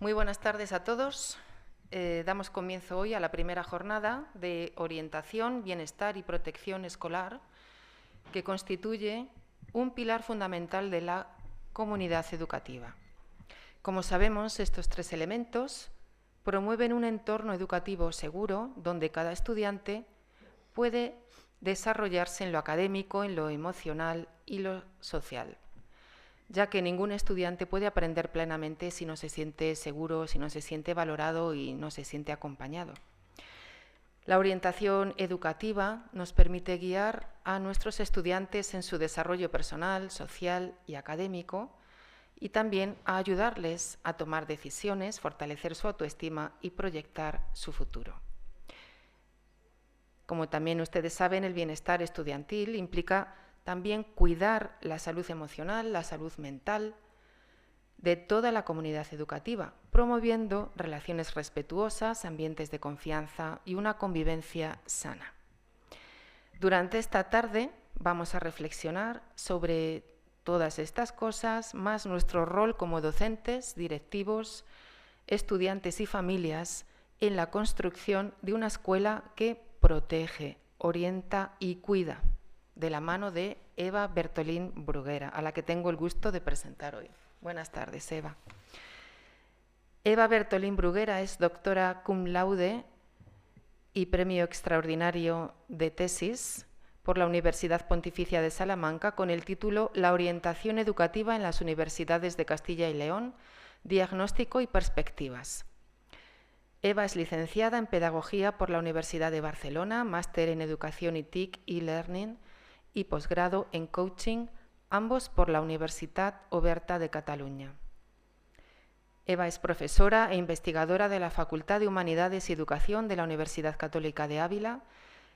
Muy buenas tardes a todos. Damos comienzo hoy a la primera jornada de orientación, bienestar y protección escolar, que constituye un pilar fundamental de la comunidad educativa. Como sabemos, estos tres elementos promueven un entorno educativo seguro donde cada estudiante puede desarrollarse en lo académico, en lo emocional y lo social, ya que ningún estudiante puede aprender plenamente si no se siente seguro, si no se siente valorado y no se siente acompañado. La orientación educativa nos permite guiar a nuestros estudiantes en su desarrollo personal, social y académico, y también a ayudarles a tomar decisiones, fortalecer su autoestima y proyectar su futuro. Como también ustedes saben, el bienestar estudiantil implica también cuidar la salud emocional, la salud mental de toda la comunidad educativa, promoviendo relaciones respetuosas, ambientes de confianza y una convivencia sana. Durante esta tarde vamos a reflexionar sobre todas estas cosas, más nuestro rol como docentes, directivos, estudiantes y familias en la construcción de una escuela que protege, orienta y cuida, de la mano de Eva Bertolín Bruguera, a la que tengo el gusto de presentar hoy. Buenas tardes, Eva. Eva Bertolín Bruguera es doctora cum laude y premio extraordinario de tesis por la Universidad Pontificia de Salamanca con el título La orientación educativa en las universidades de Castilla y León, diagnóstico y perspectivas. Eva es licenciada en Pedagogía por la Universidad de Barcelona, máster en Educación y TIC y Learning y posgrado en Coaching, ambos por la Universitat Oberta de Cataluña. Eva es profesora e investigadora de la Facultad de Humanidades y Educación de la Universidad Católica de Ávila.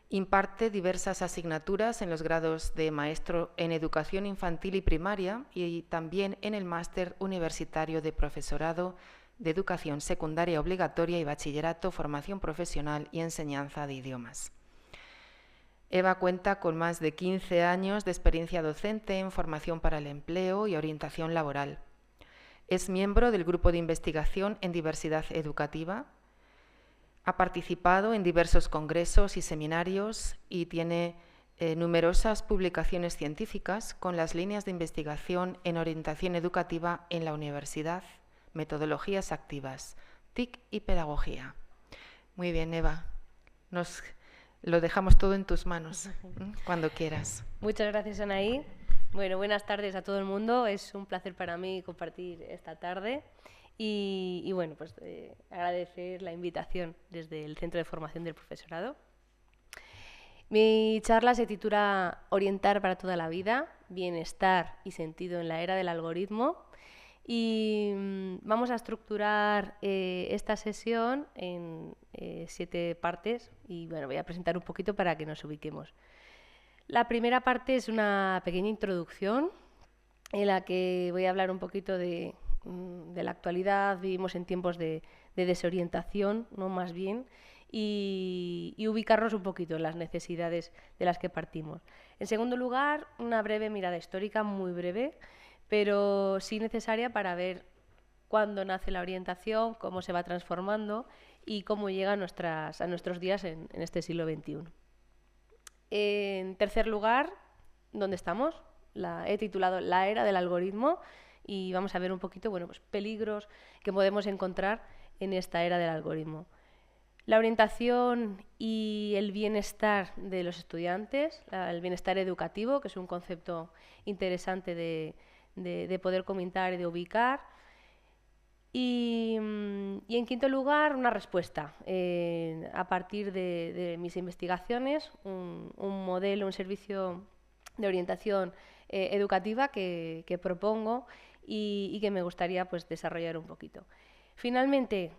Imparte diversas asignaturas en los grados de maestro en Educación Infantil y Primaria y también en el máster universitario de profesorado de Educación Secundaria Obligatoria y Bachillerato, Formación Profesional y Enseñanza de Idiomas. Eva cuenta con más de 15 años de experiencia docente en formación para el empleo y orientación laboral. Es miembro del Grupo de Investigación en Diversidad Educativa. Ha participado en diversos congresos y seminarios y tiene numerosas publicaciones científicas con las líneas de investigación en orientación educativa en la universidad, metodologías activas, TIC y pedagogía. Muy bien, Eva. Lo dejamos todo en tus manos, cuando quieras. Muchas gracias, Anaí. Bueno, buenas tardes a todo el mundo. Es un placer para mí compartir esta tarde y bueno, pues agradecer la invitación desde el Centro de Formación del Profesorado. Mi charla se titula Orientar para toda la vida, bienestar y sentido en la era del algoritmo. Y vamos a estructurar esta sesión en 7 partes y bueno, voy a presentar un poquito para que nos ubiquemos. La primera parte es una pequeña introducción en la que voy a hablar un poquito de la actualidad. Vivimos en tiempos de desorientación, ¿no? Más bien, y ubicarnos un poquito en las necesidades de las que partimos. En segundo lugar, una breve mirada histórica, muy breve, pero sí necesaria para ver cuándo nace la orientación, cómo se va transformando y cómo llega a nuestros días en este siglo XXI. En tercer lugar, ¿dónde estamos? He titulado La era del algoritmo y vamos a ver un poquito, bueno, pues peligros que podemos encontrar en esta era del algoritmo. La orientación y el bienestar de los estudiantes, el bienestar educativo, que es un concepto interesante de poder comentar y de ubicar. Y en quinto lugar, una respuesta a partir de mis investigaciones, un modelo, un servicio de orientación educativa que propongo y que me gustaría pues, desarrollar un poquito. Finalmente,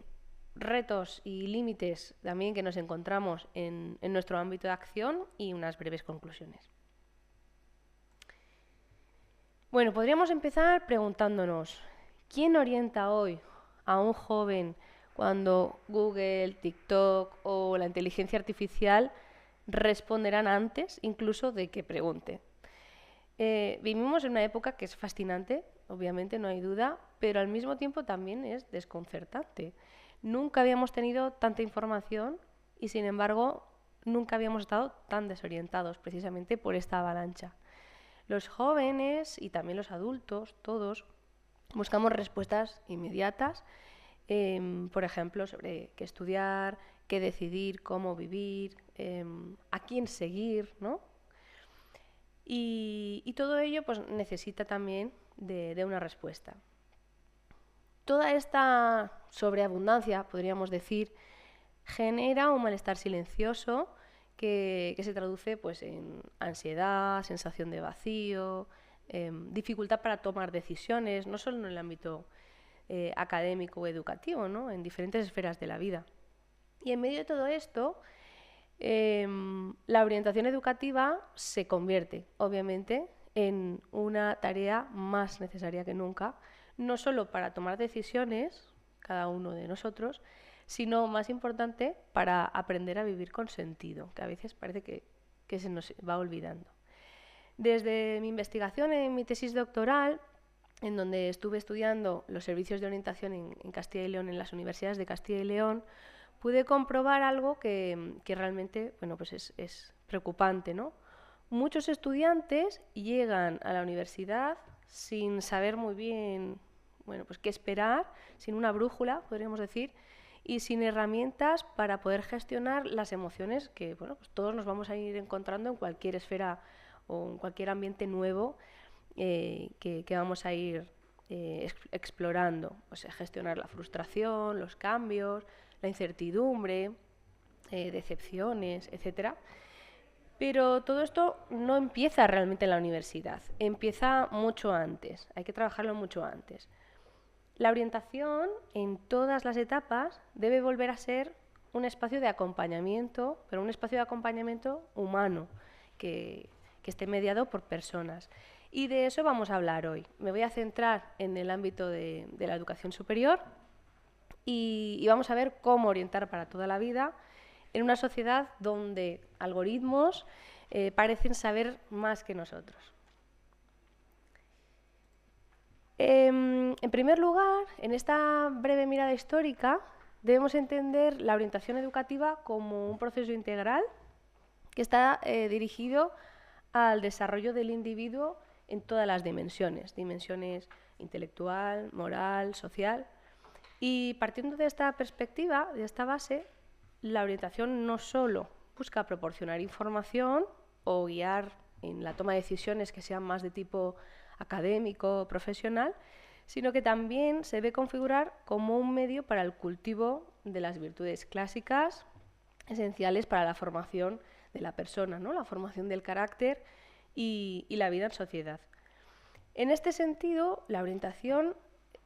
retos y límites también que nos encontramos en nuestro ámbito de acción y unas breves conclusiones. Bueno, podríamos empezar preguntándonos, ¿quién orienta hoy a un joven cuando Google, TikTok o la inteligencia artificial responderán antes incluso de que pregunte? Vivimos en una época que es fascinante obviamente, no hay duda, pero al mismo tiempo también es desconcertante. Nunca habíamos tenido tanta información y, sin embargo, nunca habíamos estado tan desorientados precisamente por esta avalancha. Los jóvenes y también los adultos, todos, buscamos respuestas inmediatas, por ejemplo, sobre qué estudiar, qué decidir, cómo vivir, a quién seguir, ¿no? Y todo ello pues, necesita también de una respuesta. Toda esta sobreabundancia, podríamos decir, genera un malestar silencioso que se traduce pues, en ansiedad, sensación de vacío, dificultad para tomar decisiones, no solo en el ámbito académico o educativo, ¿no? En diferentes esferas de la vida. Y en medio de todo esto, la orientación educativa se convierte, obviamente, en una tarea más necesaria que nunca, no solo para tomar decisiones, cada uno de nosotros, sino, más importante, para aprender a vivir con sentido, que a veces parece que se nos va olvidando. Desde mi investigación en mi tesis doctoral, en donde estuve estudiando los servicios de orientación en Castilla y León, en las universidades de Castilla y León, pude comprobar algo que realmente bueno, pues es preocupante, ¿no? Muchos estudiantes llegan a la universidad sin saber muy bien bueno, pues qué esperar, sin una brújula, podríamos decir, y sin herramientas para poder gestionar las emociones que bueno, pues todos nos vamos a ir encontrando en cualquier esfera o en cualquier ambiente nuevo que vamos a ir explorando. O sea, gestionar la frustración, los cambios, la incertidumbre, decepciones, etc. Pero todo esto no empieza realmente en la universidad, empieza mucho antes, hay que trabajarlo mucho antes. La orientación en todas las etapas debe volver a ser un espacio de acompañamiento, pero un espacio de acompañamiento humano, que esté mediado por personas. Y de eso vamos a hablar hoy. Me voy a centrar en el ámbito de la educación superior y vamos a ver cómo orientar para toda la vida en una sociedad donde algoritmos parecen saber más que nosotros. En primer lugar, en esta breve mirada histórica, debemos entender la orientación educativa como un proceso integral que está dirigido al desarrollo del individuo en todas las dimensiones intelectual, moral, social. Y partiendo de esta perspectiva, de esta base, la orientación no solo busca proporcionar información o guiar en la toma de decisiones que sean más de tipo académico o profesional, sino que también se debe configurar como un medio para el cultivo de las virtudes clásicas esenciales para la formación de la persona, ¿no? La formación del carácter y la vida en sociedad. En este sentido, la orientación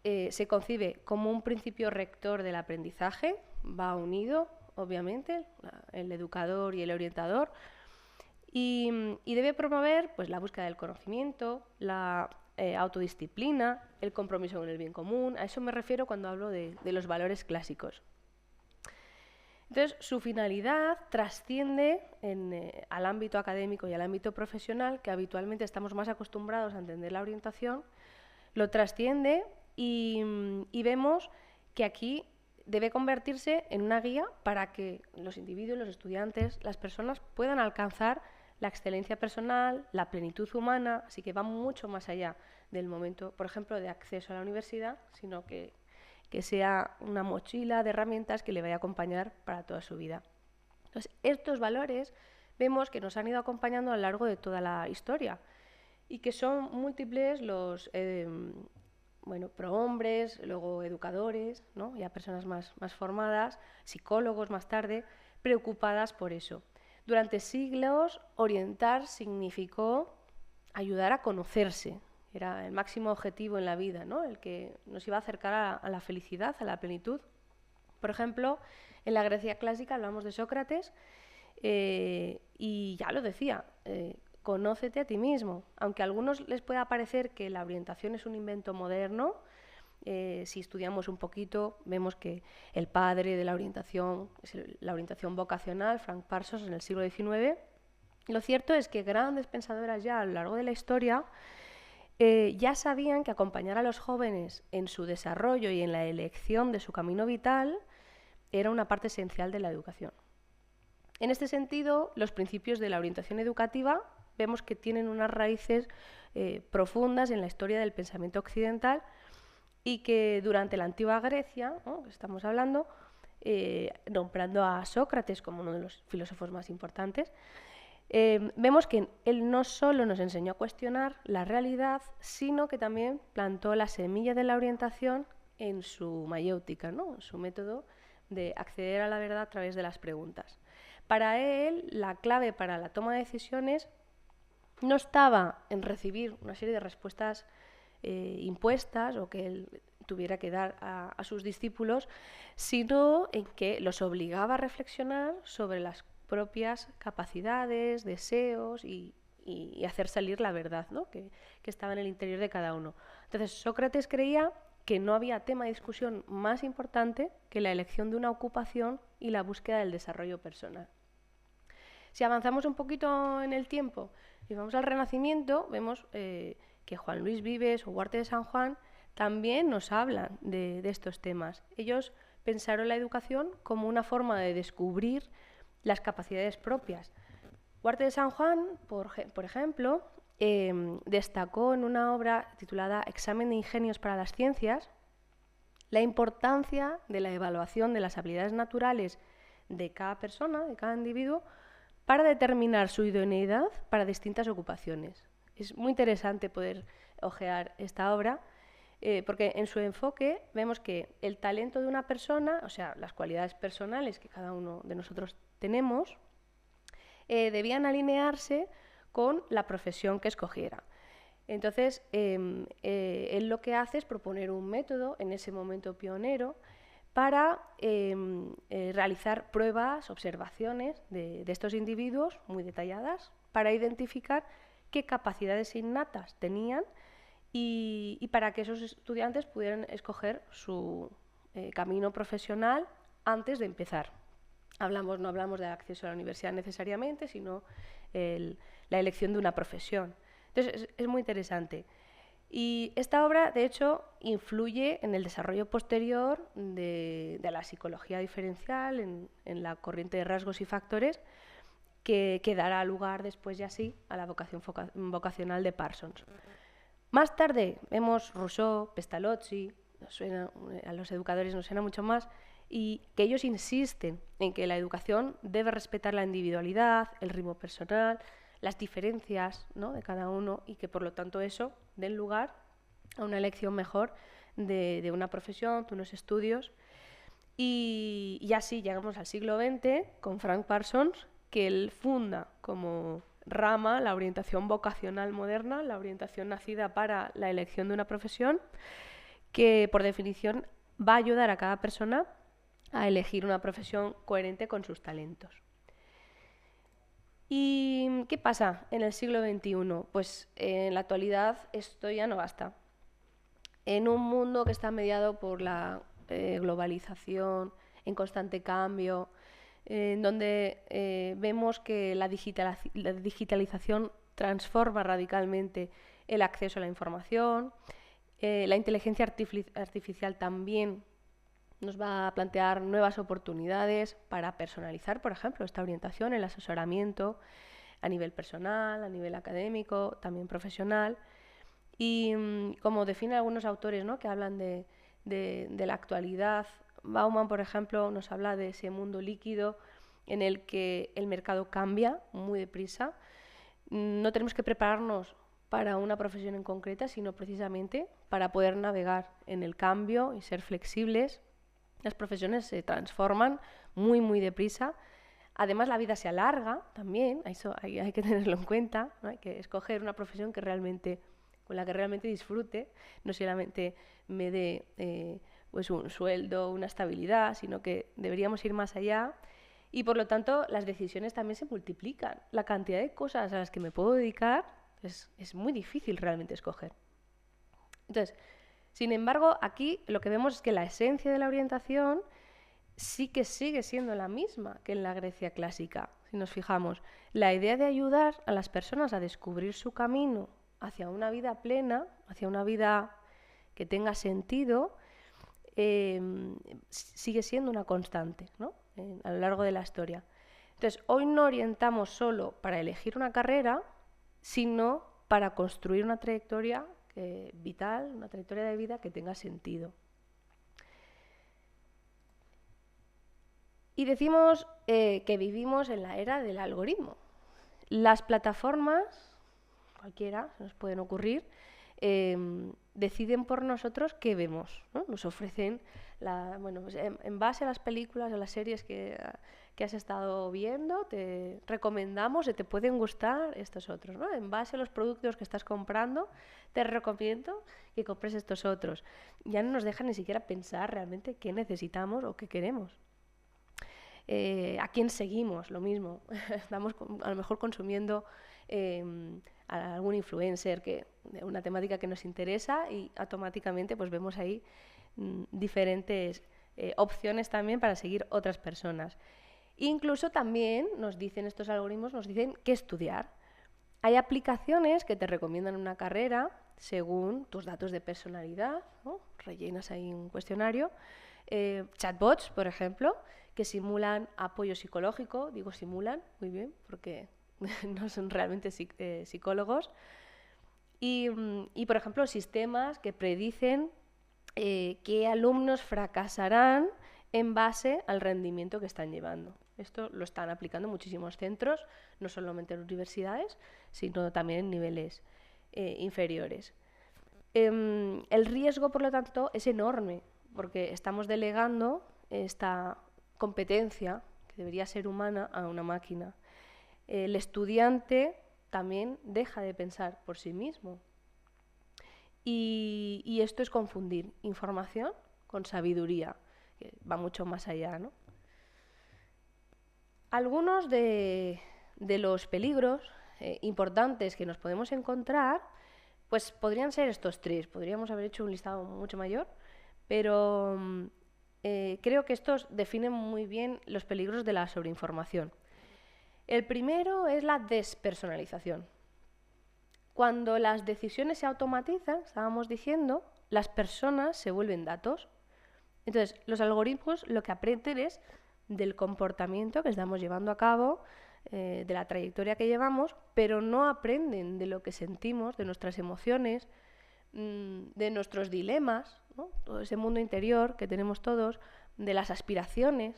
se concibe como un principio rector del aprendizaje, va unido, obviamente, el educador y el orientador, y debe promover pues, la búsqueda del conocimiento, la autodisciplina, el compromiso con el bien común. A eso me refiero cuando hablo de los valores clásicos. Entonces, su finalidad trasciende al ámbito académico y al ámbito profesional, que habitualmente estamos más acostumbrados a entender la orientación, lo trasciende y vemos que aquí debe convertirse en una guía para que los individuos, los estudiantes, las personas puedan alcanzar la excelencia personal, la plenitud humana, así que va mucho más allá del momento, por ejemplo, de acceso a la universidad, sino que sea una mochila de herramientas que le vaya a acompañar para toda su vida. Entonces, estos valores vemos que nos han ido acompañando a lo largo de toda la historia y que son múltiples los prohombres, luego educadores, ¿no? Ya personas más formadas, psicólogos más tarde, preocupadas por eso. Durante siglos, orientar significó ayudar a conocerse. Era el máximo objetivo en la vida, ¿no? El que nos iba a acercar a la felicidad, a la plenitud. Por ejemplo, en la Grecia clásica hablamos de Sócrates y ya lo decía, conócete a ti mismo. Aunque a algunos les pueda parecer que la orientación es un invento moderno, si estudiamos un poquito, vemos que el padre de la orientación es la orientación vocacional, Frank Parsons, en el siglo XIX. Lo cierto es que grandes pensadoras ya a lo largo de la historia ya sabían que acompañar a los jóvenes en su desarrollo y en la elección de su camino vital era una parte esencial de la educación. En este sentido, los principios de la orientación educativa vemos que tienen unas raíces profundas en la historia del pensamiento occidental y que durante la antigua Grecia, ¿no?, que estamos hablando, nombrando a Sócrates como uno de los filósofos más importantes, vemos que él no solo nos enseñó a cuestionar la realidad, sino que también plantó la semilla de la orientación en su mayéutica, ¿no?, en su método de acceder a la verdad a través de las preguntas. Para él, la clave para la toma de decisiones no estaba en recibir una serie de respuestas impuestas o que él tuviera que dar a sus discípulos, sino en que los obligaba a reflexionar sobre las propias capacidades, deseos y hacer salir la verdad, ¿no?, que estaba en el interior de cada uno. Entonces, Sócrates creía que no había tema de discusión más importante que la elección de una ocupación y la búsqueda del desarrollo personal. Si avanzamos un poquito en el tiempo y vamos al Renacimiento, vemos que Juan Luis Vives o Huarte de San Juan también nos hablan de estos temas. Ellos pensaron la educación como una forma de descubrir las capacidades propias. Huarte de San Juan, por ejemplo, destacó en una obra titulada Examen de ingenios para las ciencias la importancia de la evaluación de las habilidades naturales de cada persona, de cada individuo, para determinar su idoneidad para distintas ocupaciones. Es muy interesante poder hojear esta obra, porque en su enfoque vemos que el talento de una persona, o sea, las cualidades personales que cada uno de nosotros tenemos, debían alinearse con la profesión que escogiera. Entonces, él lo que hace es proponer un método, en ese momento pionero, para realizar pruebas, observaciones de estos individuos muy detalladas, para identificar qué capacidades innatas tenían y para que esos estudiantes pudieran escoger su camino profesional antes de empezar. No hablamos del acceso a la universidad necesariamente, sino la elección de una profesión. Entonces, es muy interesante. Y esta obra, de hecho, influye en el desarrollo posterior de la psicología diferencial, en la corriente de rasgos y factores, que dará lugar después ya sí a la vocación vocacional de Parsons. Más tarde vemos Rousseau, Pestalozzi, a los educadores nos suena mucho más, y que ellos insisten en que la educación debe respetar la individualidad, el ritmo personal, las diferencias, ¿no?, de cada uno, y que por lo tanto eso den lugar a una elección mejor de una profesión, de unos estudios. Y así llegamos al siglo XX con Frank Parsons, que él funda como rama la orientación vocacional moderna, la orientación nacida para la elección de una profesión, que por definición va a ayudar a cada persona a elegir una profesión coherente con sus talentos. ¿Y qué pasa en el siglo XXI? Pues en la actualidad esto ya no basta. En un mundo que está mediado por la globalización, en constante cambio, en donde vemos que la digitalización transforma radicalmente el acceso a la información, la inteligencia artificial también nos va a plantear nuevas oportunidades para personalizar, por ejemplo, esta orientación, el asesoramiento a nivel personal, a nivel académico, también profesional. Y como definen algunos autores, ¿no?, que hablan de la actualidad, Bauman, por ejemplo, nos habla de ese mundo líquido en el que el mercado cambia muy deprisa. No tenemos que prepararnos para una profesión en concreta, sino precisamente para poder navegar en el cambio y ser flexibles. Las profesiones se transforman muy, muy deprisa. Además, la vida se alarga también, eso hay que tenerlo en cuenta, ¿no? Hay que escoger una profesión con la que realmente disfrute, no solamente me dé pues un sueldo, una estabilidad, sino que deberíamos ir más allá. Y por lo tanto, las decisiones también se multiplican. La cantidad de cosas a las que me puedo dedicar es muy difícil realmente escoger. Entonces, sin embargo, aquí lo que vemos es que la esencia de la orientación sí que sigue siendo la misma que en la Grecia clásica. Si nos fijamos, la idea de ayudar a las personas a descubrir su camino, hacia una vida plena, hacia una vida que tenga sentido, sigue siendo una constante, ¿no? A lo largo de la historia. Entonces, hoy no orientamos solo para elegir una carrera, sino para construir una trayectoria vital, una trayectoria de vida que tenga sentido. Y decimos que vivimos en la era del algoritmo. Las plataformas, cualquiera, se nos pueden ocurrir, deciden por nosotros qué vemos, ¿no? Nos ofrecen, pues en base a las películas, a las series que has estado viendo, te recomendamos y te pueden gustar estos otros, ¿no? En base a los productos que estás comprando, te recomiendo que compres estos otros. Ya no nos dejan ni siquiera pensar realmente qué necesitamos o qué queremos. ¿A quién seguimos? Lo mismo. Estamos a lo mejor consumiendo a algún influencer de una temática que nos interesa y automáticamente pues vemos ahí diferentes opciones también para seguir otras personas. Incluso también nos dicen estos algoritmos, nos dicen qué estudiar. Hay aplicaciones que te recomiendan una carrera según tus datos de personalidad, ¿no? Rellenas ahí un cuestionario. Chatbots, por ejemplo, que simulan apoyo psicológico. Digo simulan, muy bien, porque no son realmente psicólogos. Y, por ejemplo, sistemas que predicen qué alumnos fracasarán en base al rendimiento que están llevando. Esto lo están aplicando muchísimos centros, no solamente en universidades, sino también en niveles inferiores. El riesgo, por lo tanto, es enorme, porque estamos delegando esta competencia, que debería ser humana, a una máquina. El estudiante también deja de pensar por sí mismo. Y esto es confundir información con sabiduría, que va mucho más allá, ¿no? Algunos de los peligros importantes que nos podemos encontrar, pues podrían ser estos tres. Podríamos haber hecho un listado mucho mayor, pero creo que estos definen muy bien los peligros de la sobreinformación. El primero es la despersonalización. Cuando las decisiones se automatizan, estábamos diciendo, las personas se vuelven datos. Entonces, los algoritmos lo que aprenden es del comportamiento que estamos llevando a cabo, de la trayectoria que llevamos, pero no aprenden de lo que sentimos, de nuestras emociones, de nuestros dilemas, ¿no? Todo ese mundo interior que tenemos todos, de las aspiraciones.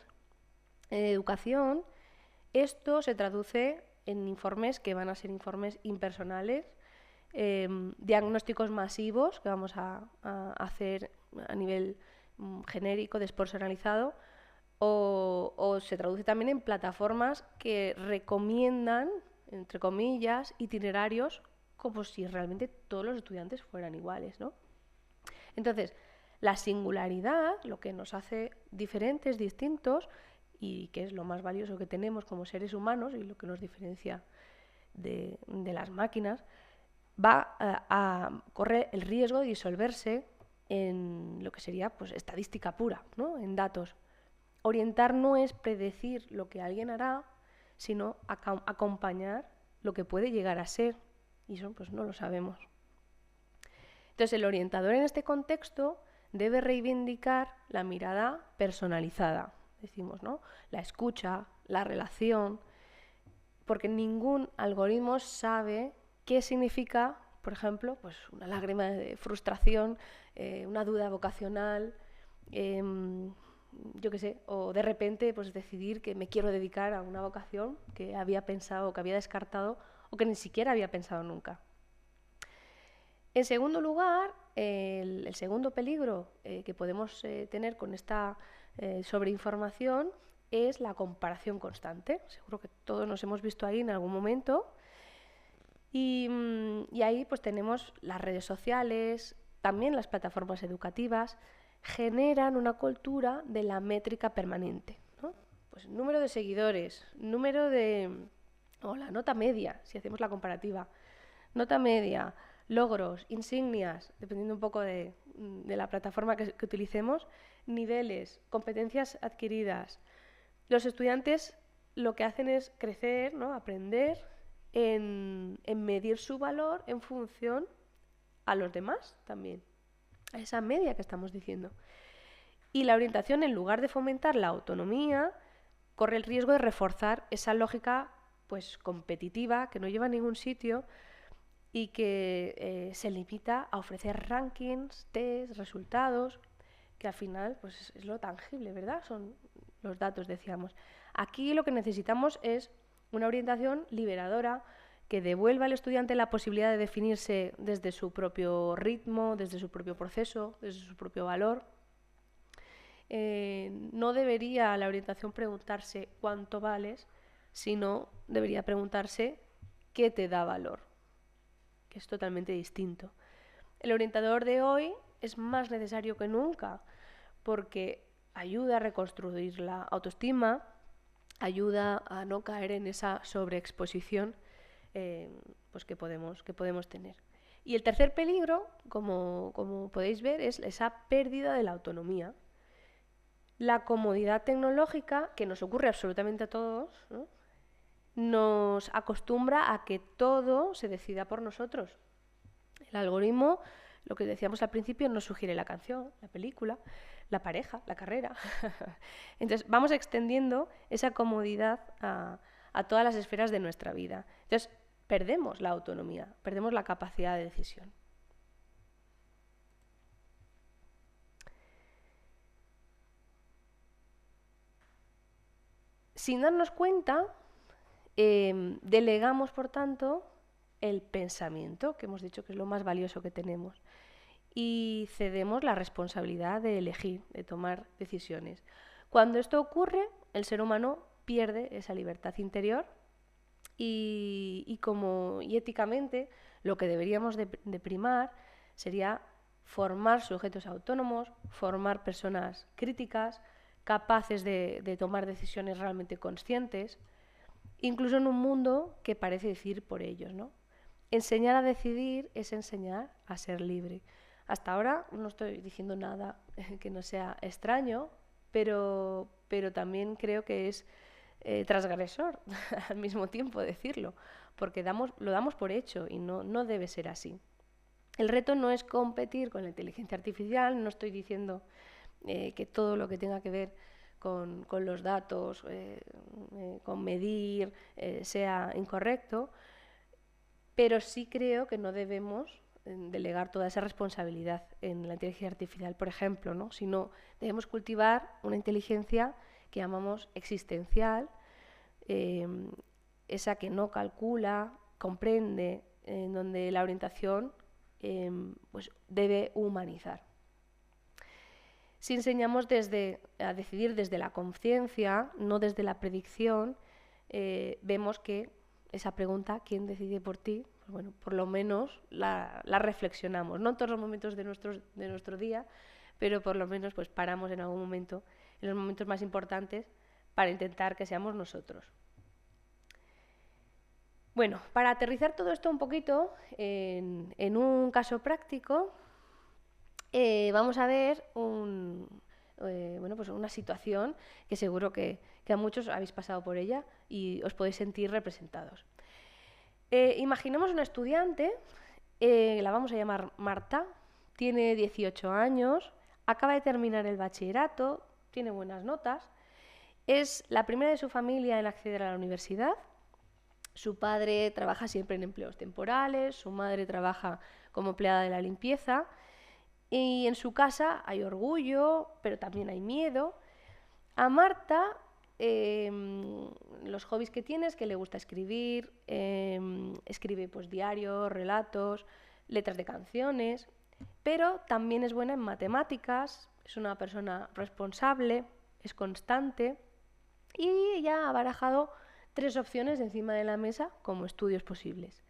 En educación, esto se traduce en informes que van a ser informes impersonales, diagnósticos masivos que vamos a hacer a nivel genérico, despersonalizado, o se traduce también en plataformas que recomiendan, entre comillas, itinerarios como si realmente todos los estudiantes fueran iguales, ¿no? Entonces, la singularidad, lo que nos hace diferentes, distintos, y que es lo más valioso que tenemos como seres humanos y lo que nos diferencia de las máquinas, va a correr el riesgo de disolverse en lo que sería pues, estadística pura, ¿no? En datos. Orientar no es predecir lo que alguien hará, sino acompañar lo que puede llegar a ser. Y eso pues, no lo sabemos. Entonces, el orientador en este contexto debe reivindicar la mirada personalizada, decimos, ¿no? La escucha, la relación, porque ningún algoritmo sabe qué significa, por ejemplo, pues una lágrima de frustración, una duda vocacional, yo qué sé, o de repente pues decidir que me quiero dedicar a una vocación que había pensado, que había descartado o que ni siquiera había pensado nunca. En segundo lugar, el segundo peligro que podemos tener con esta sobreinformación es la comparación constante. Seguro que todos nos hemos visto ahí en algún momento. Y ahí pues tenemos las redes sociales, también las plataformas educativas, generan una cultura de la métrica permanente, ¿no? Pues número de seguidores, o la nota media, si hacemos la comparativa, nota media, logros, insignias, dependiendo un poco de la plataforma que utilicemos, niveles, competencias adquiridas. Los estudiantes lo que hacen es crecer, ¿no? Aprender en medir su valor en función a los demás también, a esa media que estamos diciendo. Y la orientación, en lugar de fomentar la autonomía, corre el riesgo de reforzar esa lógica pues competitiva que no lleva a ningún sitio y que se limita a ofrecer rankings, test, resultados, que al final pues es lo tangible, ¿verdad? Son los datos, decíamos. Aquí lo que necesitamos es una orientación liberadora que devuelva al estudiante la posibilidad de definirse desde su propio ritmo, desde su propio proceso, desde su propio valor. No debería la orientación preguntarse cuánto vales, sino debería preguntarse qué te da valor, que es totalmente distinto. El orientador de hoy es más necesario que nunca porque ayuda a reconstruir la autoestima, ayuda a no caer en esa sobreexposición pues que podemos tener. Y el tercer peligro, como podéis ver, es esa pérdida de la autonomía. La comodidad tecnológica, que nos ocurre absolutamente a todos, ¿no?, nos acostumbra a que todo se decida por nosotros. El algoritmo, lo que decíamos al principio, nos sugiere la canción, la película, la pareja, la carrera. Entonces vamos extendiendo esa comodidad a todas las esferas de nuestra vida. Entonces perdemos la autonomía, perdemos la capacidad de decisión. Sin darnos cuenta, delegamos, por tanto, el pensamiento, que hemos dicho que es lo más valioso que tenemos, y cedemos la responsabilidad de elegir, de tomar decisiones. Cuando esto ocurre, el ser humano pierde esa libertad interior y éticamente lo que deberíamos de primar sería formar sujetos autónomos, formar personas críticas, capaces de tomar decisiones realmente conscientes, incluso en un mundo que parece decidir por ellos, ¿no? Enseñar a decidir es enseñar a ser libre. Hasta ahora no estoy diciendo nada que no sea extraño, pero también creo que es transgresor al mismo tiempo decirlo, porque lo damos por hecho y no debe ser así. El reto no es competir con la inteligencia artificial, no estoy diciendo que todo lo que tenga que ver con los datos, con medir, sea incorrecto, pero sí creo que no debemos delegar toda esa responsabilidad en la inteligencia artificial, por ejemplo, ¿no? Sino debemos cultivar una inteligencia que llamamos existencial, esa que no calcula, comprende, en donde la orientación pues debe humanizar. Si enseñamos a decidir desde la conciencia, no desde la predicción, vemos que esa pregunta, ¿quién decide por ti?, pues bueno, por lo menos la reflexionamos, no en todos los momentos de nuestro día, pero por lo menos pues paramos en algún momento, en los momentos más importantes, para intentar que seamos nosotros. Bueno, para aterrizar todo esto un poquito en un caso práctico, vamos a ver pues una situación que seguro que a muchos habéis pasado por ella y os podéis sentir representados. Imaginemos una estudiante, la vamos a llamar Marta, tiene 18 años, acaba de terminar el bachillerato, tiene buenas notas, es la primera de su familia en acceder a la universidad. Su padre trabaja siempre en empleos temporales, su madre trabaja como empleada de la limpieza y en su casa hay orgullo, pero también hay miedo. A Marta, los hobbies que tiene es que le gusta escribir, escribe pues diarios, relatos, letras de canciones, pero también es buena en matemáticas, es una persona responsable, es constante y ella ha barajado 3 opciones encima de la mesa como estudios posibles: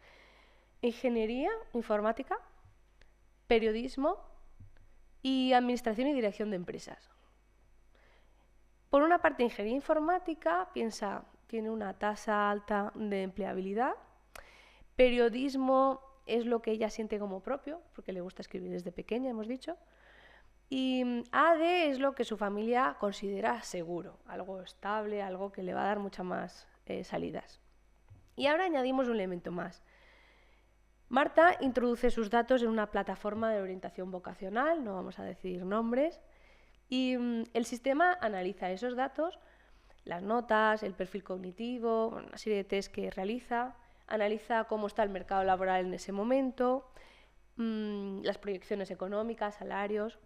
ingeniería informática, periodismo y administración y dirección de empresas. Por una parte, ingeniería informática, tiene una tasa alta de empleabilidad. Periodismo es lo que ella siente como propio, porque le gusta escribir desde pequeña, hemos dicho. Y AD es lo que su familia considera seguro, algo estable, algo que le va a dar muchas más salidas. Y ahora añadimos un elemento más. Marta introduce sus datos en una plataforma de orientación vocacional, no vamos a decir nombres, y el sistema analiza esos datos, las notas, el perfil cognitivo, una serie de test que realiza, analiza cómo está el mercado laboral en ese momento, las proyecciones económicas, salarios,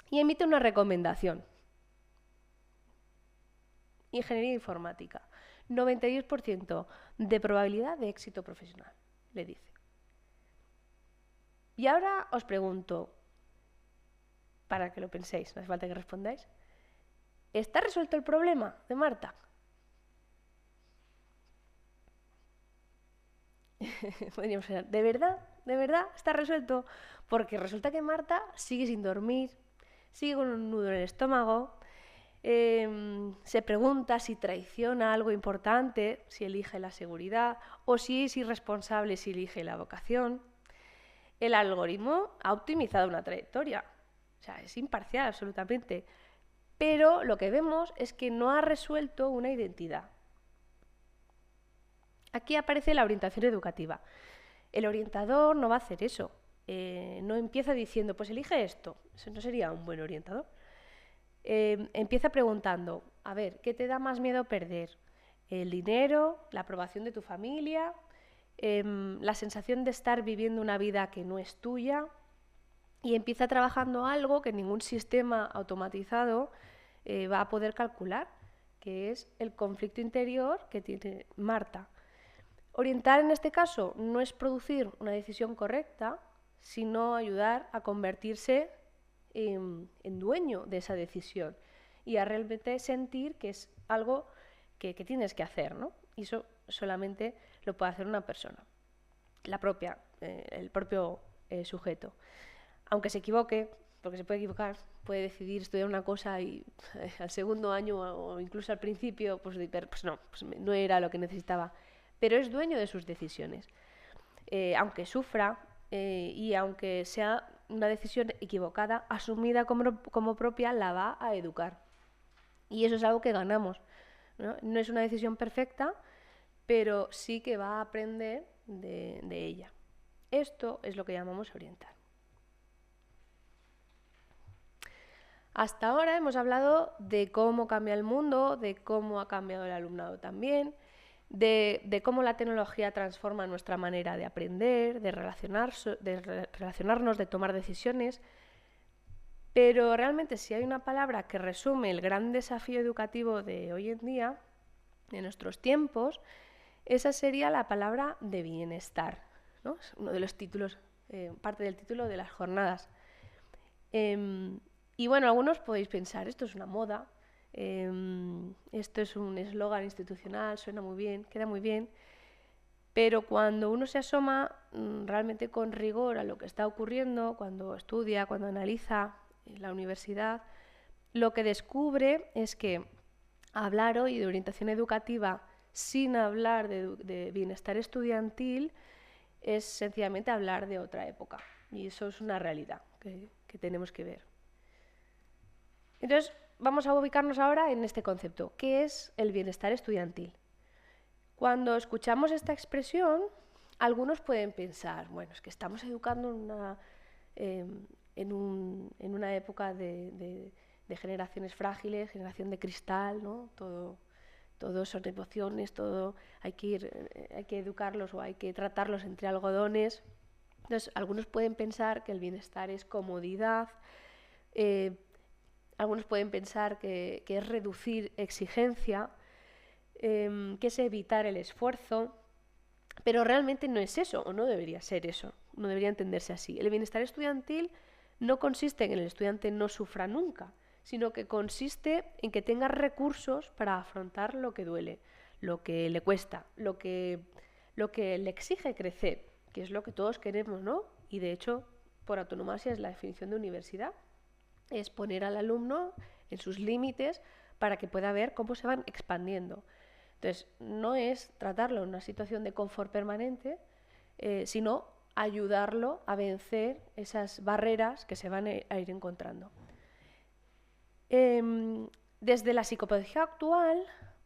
y emite una recomendación. Ingeniería informática, 92% de probabilidad de éxito profesional, le dice. Y ahora os pregunto, para que lo penséis, no hace falta que respondáis, ¿está resuelto el problema de Marta? Podríamos pensar, ¿de verdad? ¿De verdad está resuelto? Porque resulta que Marta sigue sin dormir, sigue con un nudo en el estómago, se pregunta si traiciona algo importante, si elige la seguridad, o si es irresponsable si elige la vocación. El algoritmo ha optimizado una trayectoria, o sea, es imparcial absolutamente, pero lo que vemos es que no ha resuelto una identidad. Aquí aparece la orientación educativa. El orientador no va a hacer eso, no empieza diciendo, pues elige esto, eso no sería un buen orientador. Empieza preguntando, a ver, ¿qué te da más miedo perder? ¿El dinero? ¿La aprobación de tu familia? ¿La sensación de estar viviendo una vida que no es tuya? Y empieza trabajando algo que ningún sistema automatizado va a poder calcular, que es el conflicto interior que tiene Marta. Orientar en este caso no es producir una decisión correcta, sino ayudar a convertirse en dueño de esa decisión y a realmente sentir que es algo que tienes que hacer, ¿no? Y eso solamente lo puede hacer una persona, el propio sujeto. Aunque se equivoque, porque se puede equivocar, puede decidir estudiar una cosa y al segundo año o incluso al principio pues no era lo que necesitaba, pero es dueño de sus decisiones. Aunque sufra y aunque sea una decisión equivocada, asumida como propia, la va a educar. Y eso es algo que ganamos, ¿no? No es una decisión perfecta, pero sí que va a aprender de ella. Esto es lo que llamamos orientar. Hasta ahora hemos hablado de cómo cambia el mundo, de cómo ha cambiado el alumnado también, de cómo la tecnología transforma nuestra manera de aprender, de relacionarnos, de tomar decisiones. Pero realmente si hay una palabra que resume el gran desafío educativo de hoy en día, de nuestros tiempos, esa sería la palabra de bienestar, ¿no? Es uno de los títulos, parte del título de las jornadas. Y bueno, algunos podéis pensar, esto es una moda, esto es un eslogan institucional, suena muy bien, queda muy bien, pero cuando uno se asoma realmente con rigor a lo que está ocurriendo, cuando estudia, cuando analiza en la universidad, lo que descubre es que hablar hoy de orientación educativa sin hablar de bienestar estudiantil es sencillamente hablar de otra época. Y eso es una realidad que tenemos que ver. Entonces, vamos a ubicarnos ahora en este concepto. ¿Qué es el bienestar estudiantil? Cuando escuchamos esta expresión, algunos pueden pensar, bueno, es que estamos educando en una época de generaciones frágiles, generación de cristal, ¿no? Todo son emociones, todo hay que educarlos o hay que tratarlos entre algodones. Entonces, algunos pueden pensar que el bienestar es comodidad, algunos pueden pensar que es reducir exigencia, que es evitar el esfuerzo, pero realmente no es eso, o no debería ser eso, no debería entenderse así. El bienestar estudiantil no consiste en que el estudiante no sufra nunca, sino que consiste en que tenga recursos para afrontar lo que duele, lo que le cuesta, lo que le exige crecer, que es lo que todos queremos, ¿no? Y de hecho, por autonomasia es la definición de universidad, es poner al alumno en sus límites para que pueda ver cómo se van expandiendo. Entonces, no es tratarlo en una situación de confort permanente, sino ayudarlo a vencer esas barreras que se van a ir encontrando. Desde la psicopedagogía actual,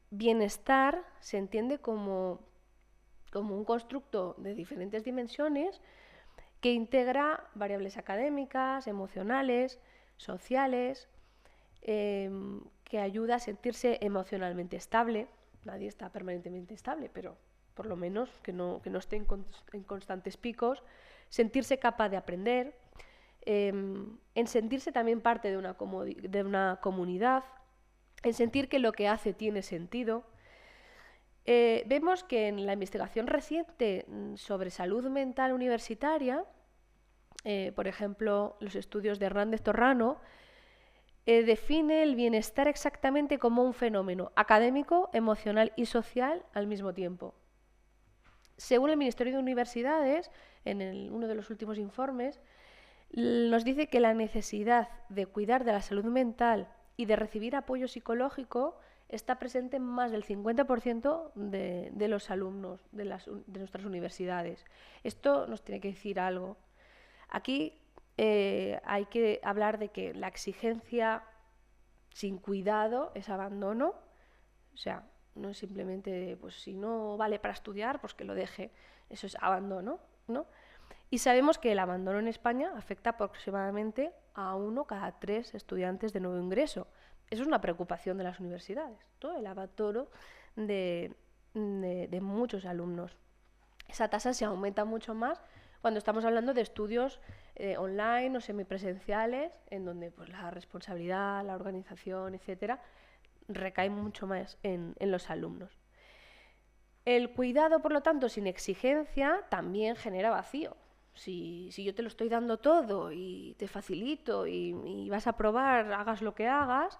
bienestar se entiende como como un constructo de diferentes dimensiones que integra variables académicas, emocionales, sociales, que ayuda a sentirse emocionalmente estable. Nadie está permanentemente estable, pero por lo menos que no esté en constantes picos, sentirse capaz de aprender, en sentirse también parte de una comunidad, en sentir que lo que hace tiene sentido. Vemos que en la investigación reciente sobre salud mental universitaria, por ejemplo, los estudios de Hernández Torrano, define el bienestar exactamente como un fenómeno académico, emocional y social al mismo tiempo. Según el Ministerio de Universidades, en uno de los últimos informes, nos dice que la necesidad de cuidar de la salud mental y de recibir apoyo psicológico está presente en más del 50% de los alumnos de nuestras universidades. Esto nos tiene que decir algo. Aquí hay que hablar de que la exigencia sin cuidado es abandono. O sea, no es simplemente, pues si no vale para estudiar, pues que lo deje. Eso es abandono, ¿no? Y sabemos que el abandono en España afecta aproximadamente a 1 cada 3 estudiantes de nuevo ingreso. Eso es una preocupación de las universidades, todo el abandono de muchos alumnos. Esa tasa se aumenta mucho más cuando estamos hablando de estudios online o semipresenciales, en donde pues, la responsabilidad, la organización, etcétera, recae mucho más en los alumnos. El cuidado, por lo tanto, sin exigencia, también genera vacío. Si yo te lo estoy dando todo y te facilito y vas a probar, hagas lo que hagas,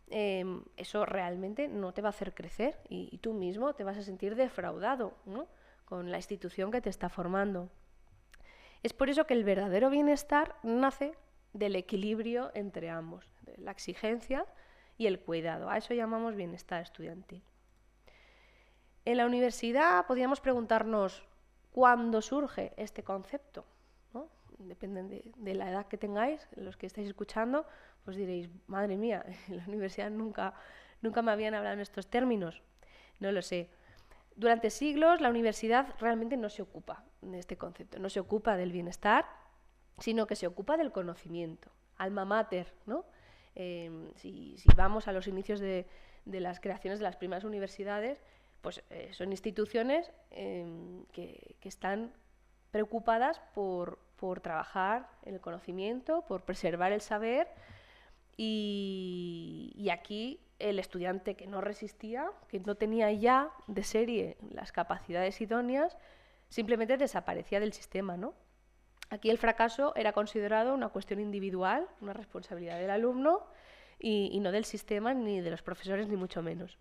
eso realmente no te va a hacer crecer y tú mismo te vas a sentir defraudado, ¿no?, con la institución que te está formando. Es por eso que el verdadero bienestar nace del equilibrio entre ambos, de la exigencia y el cuidado. A eso llamamos bienestar estudiantil. En la universidad podríamos preguntarnos cuándo surge este concepto, ¿no? Dependen de la edad que tengáis, los que estáis escuchando, pues diréis, madre mía, en la universidad nunca me habían hablado en estos términos. No lo sé. Durante siglos la universidad realmente no se ocupa de este concepto, no se ocupa del bienestar, sino que se ocupa del conocimiento, alma mater, ¿no? Si vamos a los inicios de las creaciones de las primeras universidades, pues son instituciones que están preocupadas por trabajar en el conocimiento, por preservar el saber, y aquí el estudiante que no resistía, que no tenía ya de serie las capacidades idóneas, simplemente desaparecía del sistema, ¿no? Aquí el fracaso era considerado una cuestión individual, una responsabilidad del alumno y no del sistema, ni de los profesores, ni mucho menos.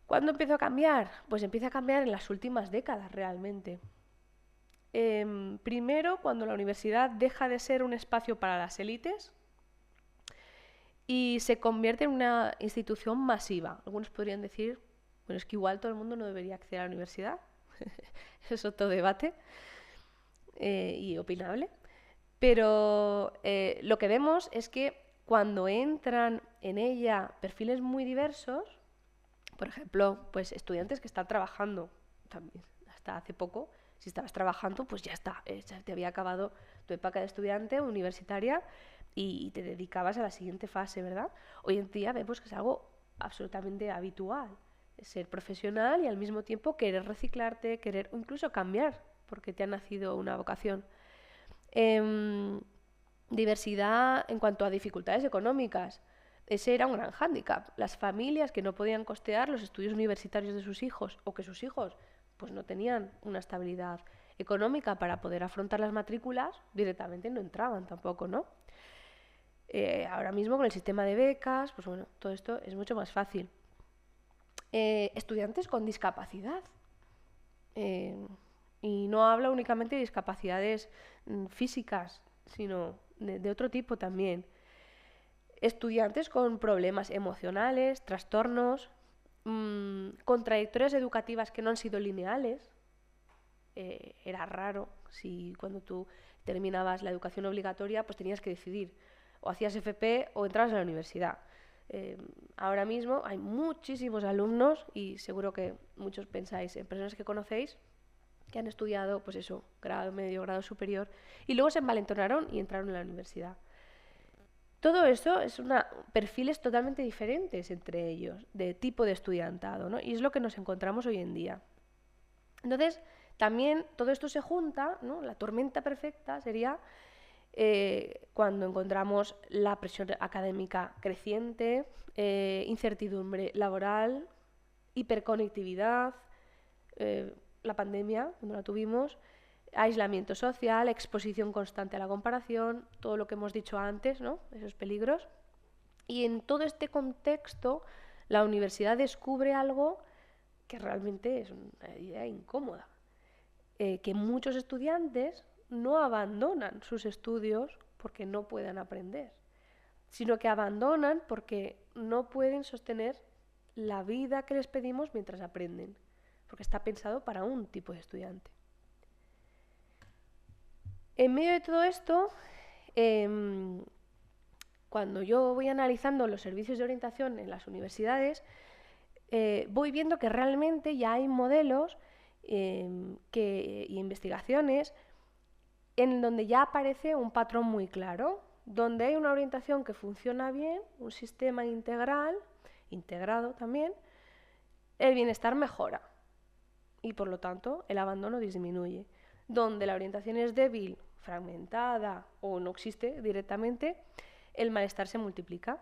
¿Cuándo empezó a cambiar? Pues empieza a cambiar en las últimas décadas realmente. Primero, cuando la universidad deja de ser un espacio para las élites y se convierte en una institución masiva. Algunos podrían decir, bueno, es que igual todo el mundo no debería acceder a la universidad. Es otro debate y opinable. Pero lo que vemos es que cuando entran en ella perfiles muy diversos, por ejemplo, pues estudiantes que están trabajando también, hasta hace poco, si estabas trabajando, pues ya está, ya te había acabado tu época de estudiante universitaria y te dedicabas a la siguiente fase, ¿verdad? Hoy en día vemos que es algo absolutamente habitual, ser profesional y al mismo tiempo querer reciclarte, querer incluso cambiar, porque te ha nacido una vocación. Diversidad en cuanto a dificultades económicas. Ese era un gran hándicap. Las familias que no podían costear los estudios universitarios de sus hijos o que sus hijos pues no tenían una estabilidad económica para poder afrontar las matrículas, directamente no entraban tampoco, ¿no? Ahora mismo con el sistema de becas, pues bueno, todo esto es mucho más fácil. Estudiantes con discapacidad. Y no hablo únicamente de discapacidades físicas, sino de otro tipo también. Estudiantes con problemas emocionales, trastornos, con trayectorias educativas que no han sido lineales. Era raro si cuando tú terminabas la educación obligatoria pues tenías que decidir o hacías FP o entrabas a la universidad. Ahora mismo hay muchísimos alumnos y seguro que muchos pensáis en personas que conocéis que han estudiado, pues eso, grado medio, grado superior, y luego se envalentonaron y entraron en la universidad. Todo eso es perfiles totalmente diferentes entre ellos, de tipo de estudiantado, ¿no? Y es lo que nos encontramos hoy en día. Entonces, también todo esto se junta, ¿no? La tormenta perfecta sería cuando encontramos la presión académica creciente, incertidumbre laboral, hiperconectividad, la pandemia, cuando la tuvimos, aislamiento social, exposición constante a la comparación, todo lo que hemos dicho antes, ¿no? Esos peligros. Y en todo este contexto, la universidad descubre algo que realmente es una idea incómoda, que muchos estudiantes no abandonan sus estudios porque no puedan aprender, sino que abandonan porque no pueden sostener la vida que les pedimos mientras aprenden, porque está pensado para un tipo de estudiante. En medio de todo esto, cuando yo voy analizando los servicios de orientación en las universidades, voy viendo que realmente ya hay modelos y investigaciones en donde ya aparece un patrón muy claro, donde hay una orientación que funciona bien, un sistema integral, integrado también, el bienestar mejora y por lo tanto el abandono disminuye. Donde la orientación es débil, fragmentada o no existe directamente, el malestar se multiplica.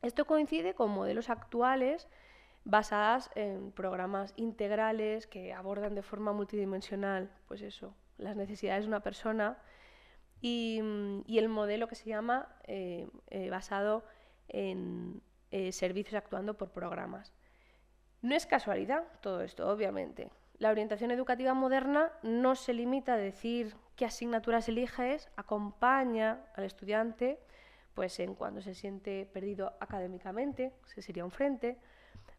Esto coincide con modelos actuales basadas en programas integrales que abordan de forma multidimensional, pues eso, las necesidades de una persona y el modelo que se llama basado en servicios actuando por programas. No es casualidad todo esto, obviamente. La orientación educativa moderna no se limita a decir qué asignaturas eliges, acompaña al estudiante pues en cuando se siente perdido académicamente, ese sería un frente,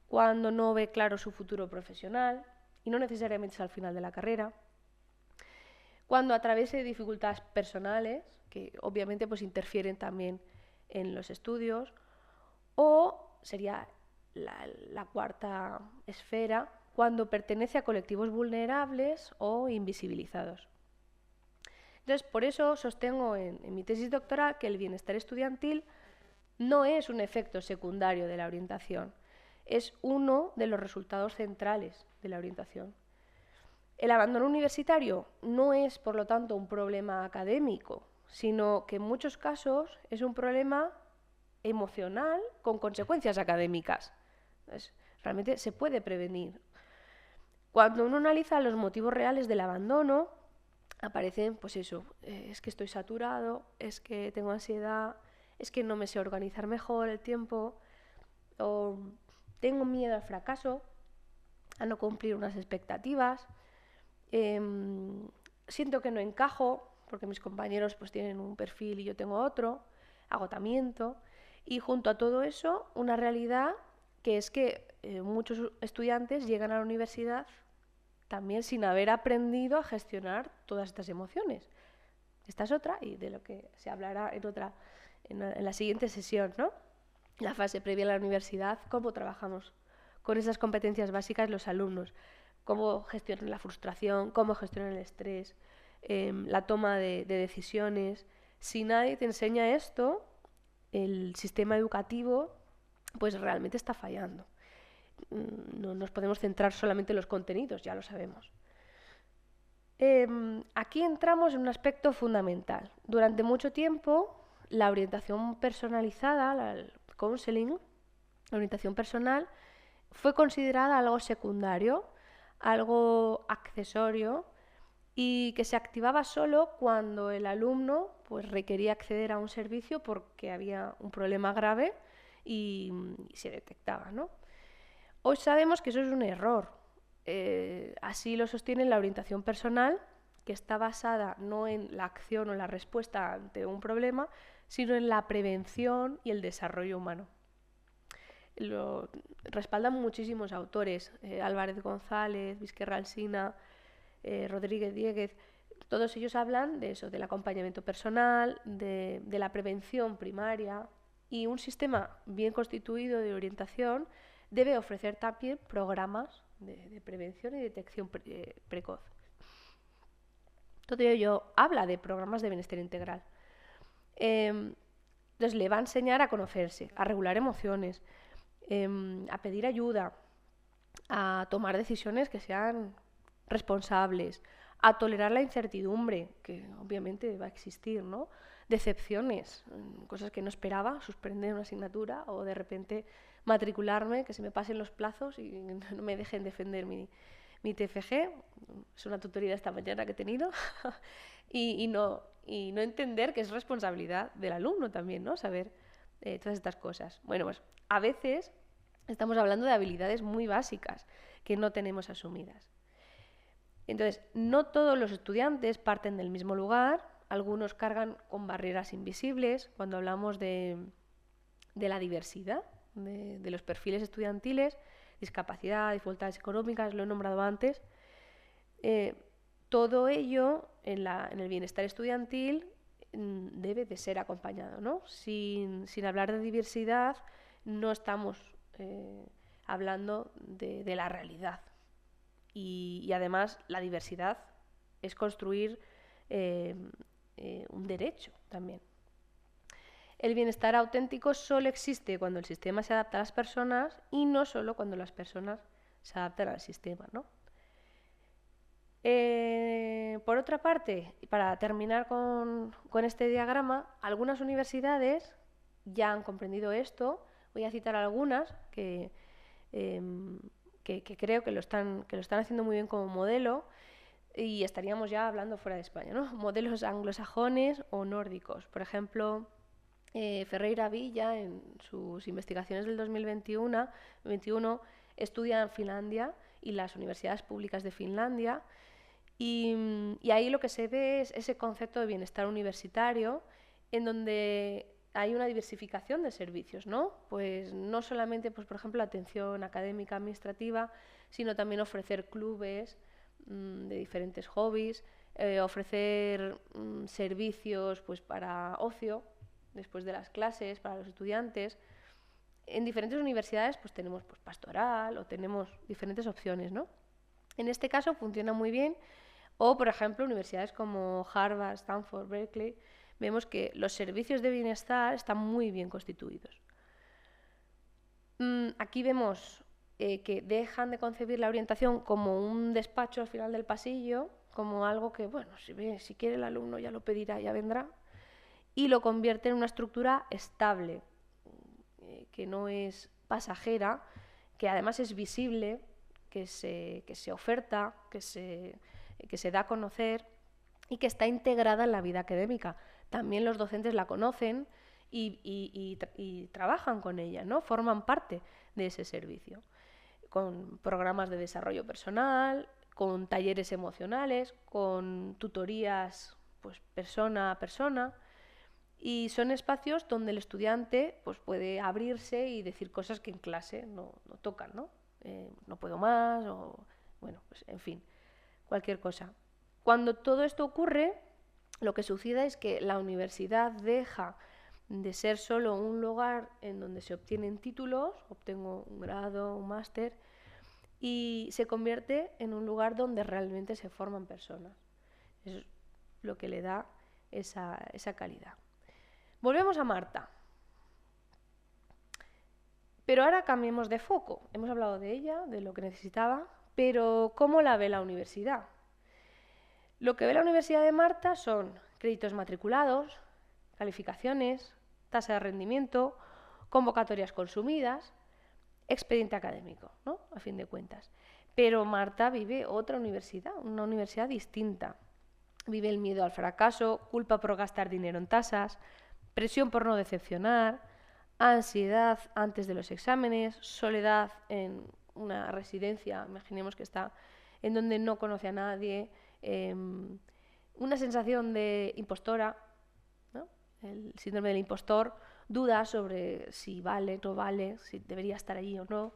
cuando no ve claro su futuro profesional, y no necesariamente es al final de la carrera, cuando atraviese dificultades personales, que obviamente pues interfieren también en los estudios, o sería la cuarta esfera, cuando pertenece a colectivos vulnerables o invisibilizados. Entonces, por eso sostengo en mi tesis doctoral que el bienestar estudiantil no es un efecto secundario de la orientación, es uno de los resultados centrales de la orientación. El abandono universitario no es, por lo tanto, un problema académico, sino que en muchos casos es un problema emocional con consecuencias académicas. Entonces, realmente se puede prevenir. Cuando uno analiza los motivos reales del abandono, aparecen, pues eso, es que estoy saturado, es que tengo ansiedad, es que no me sé organizar mejor el tiempo, o tengo miedo al fracaso, a no cumplir unas expectativas, siento que no encajo porque mis compañeros pues tienen un perfil y yo tengo otro, agotamiento, y junto a todo eso una realidad que es que muchos estudiantes llegan a la universidad también sin haber aprendido a gestionar todas estas emociones. Esta es otra y de lo que se hablará en la siguiente sesión, ¿no? La fase previa a la universidad, cómo trabajamos con esas competencias básicas los alumnos, cómo gestionan la frustración, cómo gestionan el estrés, la toma de decisiones. Si nadie te enseña esto, el sistema educativo pues realmente está fallando. No nos podemos centrar solamente en los contenidos, ya lo sabemos. Aquí entramos en un aspecto fundamental. Durante mucho tiempo, la orientación personalizada, el counseling, la orientación personal, fue considerada algo secundario, algo accesorio y que se activaba solo cuando el alumno pues, requería acceder a un servicio porque había un problema grave y se detectaba, ¿no? Hoy sabemos que eso es un error. Así lo sostiene la orientación personal, que está basada no en la acción o la respuesta ante un problema, sino en la prevención y el desarrollo humano. Lo respaldan muchísimos autores, Álvarez González, Vizquerra Alsina, Rodríguez Dieguez. Todos ellos hablan de eso, del acompañamiento personal, de la prevención primaria, y un sistema bien constituido de orientación debe ofrecer también programas de prevención y detección precoz. Todo ello habla de programas de bienestar integral. Entonces le va a enseñar a conocerse, a regular emociones, a pedir ayuda, a tomar decisiones que sean responsables, a tolerar la incertidumbre, que obviamente va a existir, ¿no? Decepciones, cosas que no esperaba, suspender una asignatura o de repente matricularme, que se me pasen los plazos y no me dejen defender mi TFG. Es una tutoría esta mañana que he tenido. y no entender que es responsabilidad del alumno también, ¿no? Saber todas estas cosas. Bueno, pues a veces estamos hablando de habilidades muy básicas que no tenemos asumidas. Entonces, no todos los estudiantes parten del mismo lugar, algunos cargan con barreras invisibles. Cuando hablamos de la diversidad, de los perfiles estudiantiles, discapacidad, dificultades económicas, lo he nombrado antes, todo ello en el bienestar estudiantil debe de ser acompañado, ¿no? Sin hablar de diversidad, no estamos hablando de la realidad. Y además la diversidad es construir un derecho también. El bienestar auténtico solo existe cuando el sistema se adapta a las personas y no solo cuando las personas se adaptan al sistema, ¿no? Por otra parte, para terminar con este diagrama, algunas universidades ya han comprendido esto. Voy a citar algunas que creo que lo están haciendo muy bien como modelo, y estaríamos ya hablando fuera de España, ¿no? Modelos anglosajones o nórdicos. Por ejemplo, Ferreira Villa, en sus investigaciones del 2021, estudia en Finlandia y las universidades públicas de Finlandia, y ahí lo que se ve es ese concepto de bienestar universitario, en donde hay una diversificación de servicios, ¿no? Pues no solamente, pues, por ejemplo, la atención académica administrativa, sino también ofrecer clubes de diferentes hobbies, ofrecer servicios, pues, para ocio después de las clases, para los estudiantes. En diferentes universidades pues tenemos pues, pastoral o tenemos diferentes opciones, ¿no? En este caso funciona muy bien. O, por ejemplo, universidades como Harvard, Stanford, Berkeley, vemos que los servicios de bienestar están muy bien constituidos. Aquí vemos que dejan de concebir la orientación como un despacho al final del pasillo, como algo que, bueno, si quiere el alumno ya lo pedirá, ya vendrá, y lo convierte en una estructura estable, que no es pasajera, que además es visible, que se oferta, que se da a conocer y que está integrada en la vida académica. También los docentes la conocen y trabajan con ella, ¿no? Forman parte de ese servicio, con programas de desarrollo personal, con talleres emocionales, con tutorías pues, persona a persona. Y son espacios donde el estudiante pues, puede abrirse y decir cosas que en clase no tocan, ¿no? No puedo más, o bueno, pues en fin, cualquier cosa. Cuando todo esto ocurre, lo que sucede es que la universidad deja de ser solo un lugar en donde se obtienen títulos, obtengo un grado, un máster, y se convierte en un lugar donde realmente se forman personas. Eso es lo que le da esa calidad. Volvemos a Marta. Pero ahora cambiemos de foco. Hemos hablado de ella, de lo que necesitaba, pero ¿cómo la ve la universidad? Lo que ve la Universidad de Marta son créditos matriculados, calificaciones, tasa de rendimiento, convocatorias consumidas, expediente académico, ¿no? A fin de cuentas. Pero Marta vive otra universidad, una universidad distinta. Vive el miedo al fracaso, culpa por gastar dinero en tasas, presión por no decepcionar, ansiedad antes de los exámenes, soledad en una residencia, imaginemos que está en donde no conoce a nadie, una sensación de impostora, ¿no? El síndrome del impostor, dudas sobre si vale, no vale, si debería estar allí o no.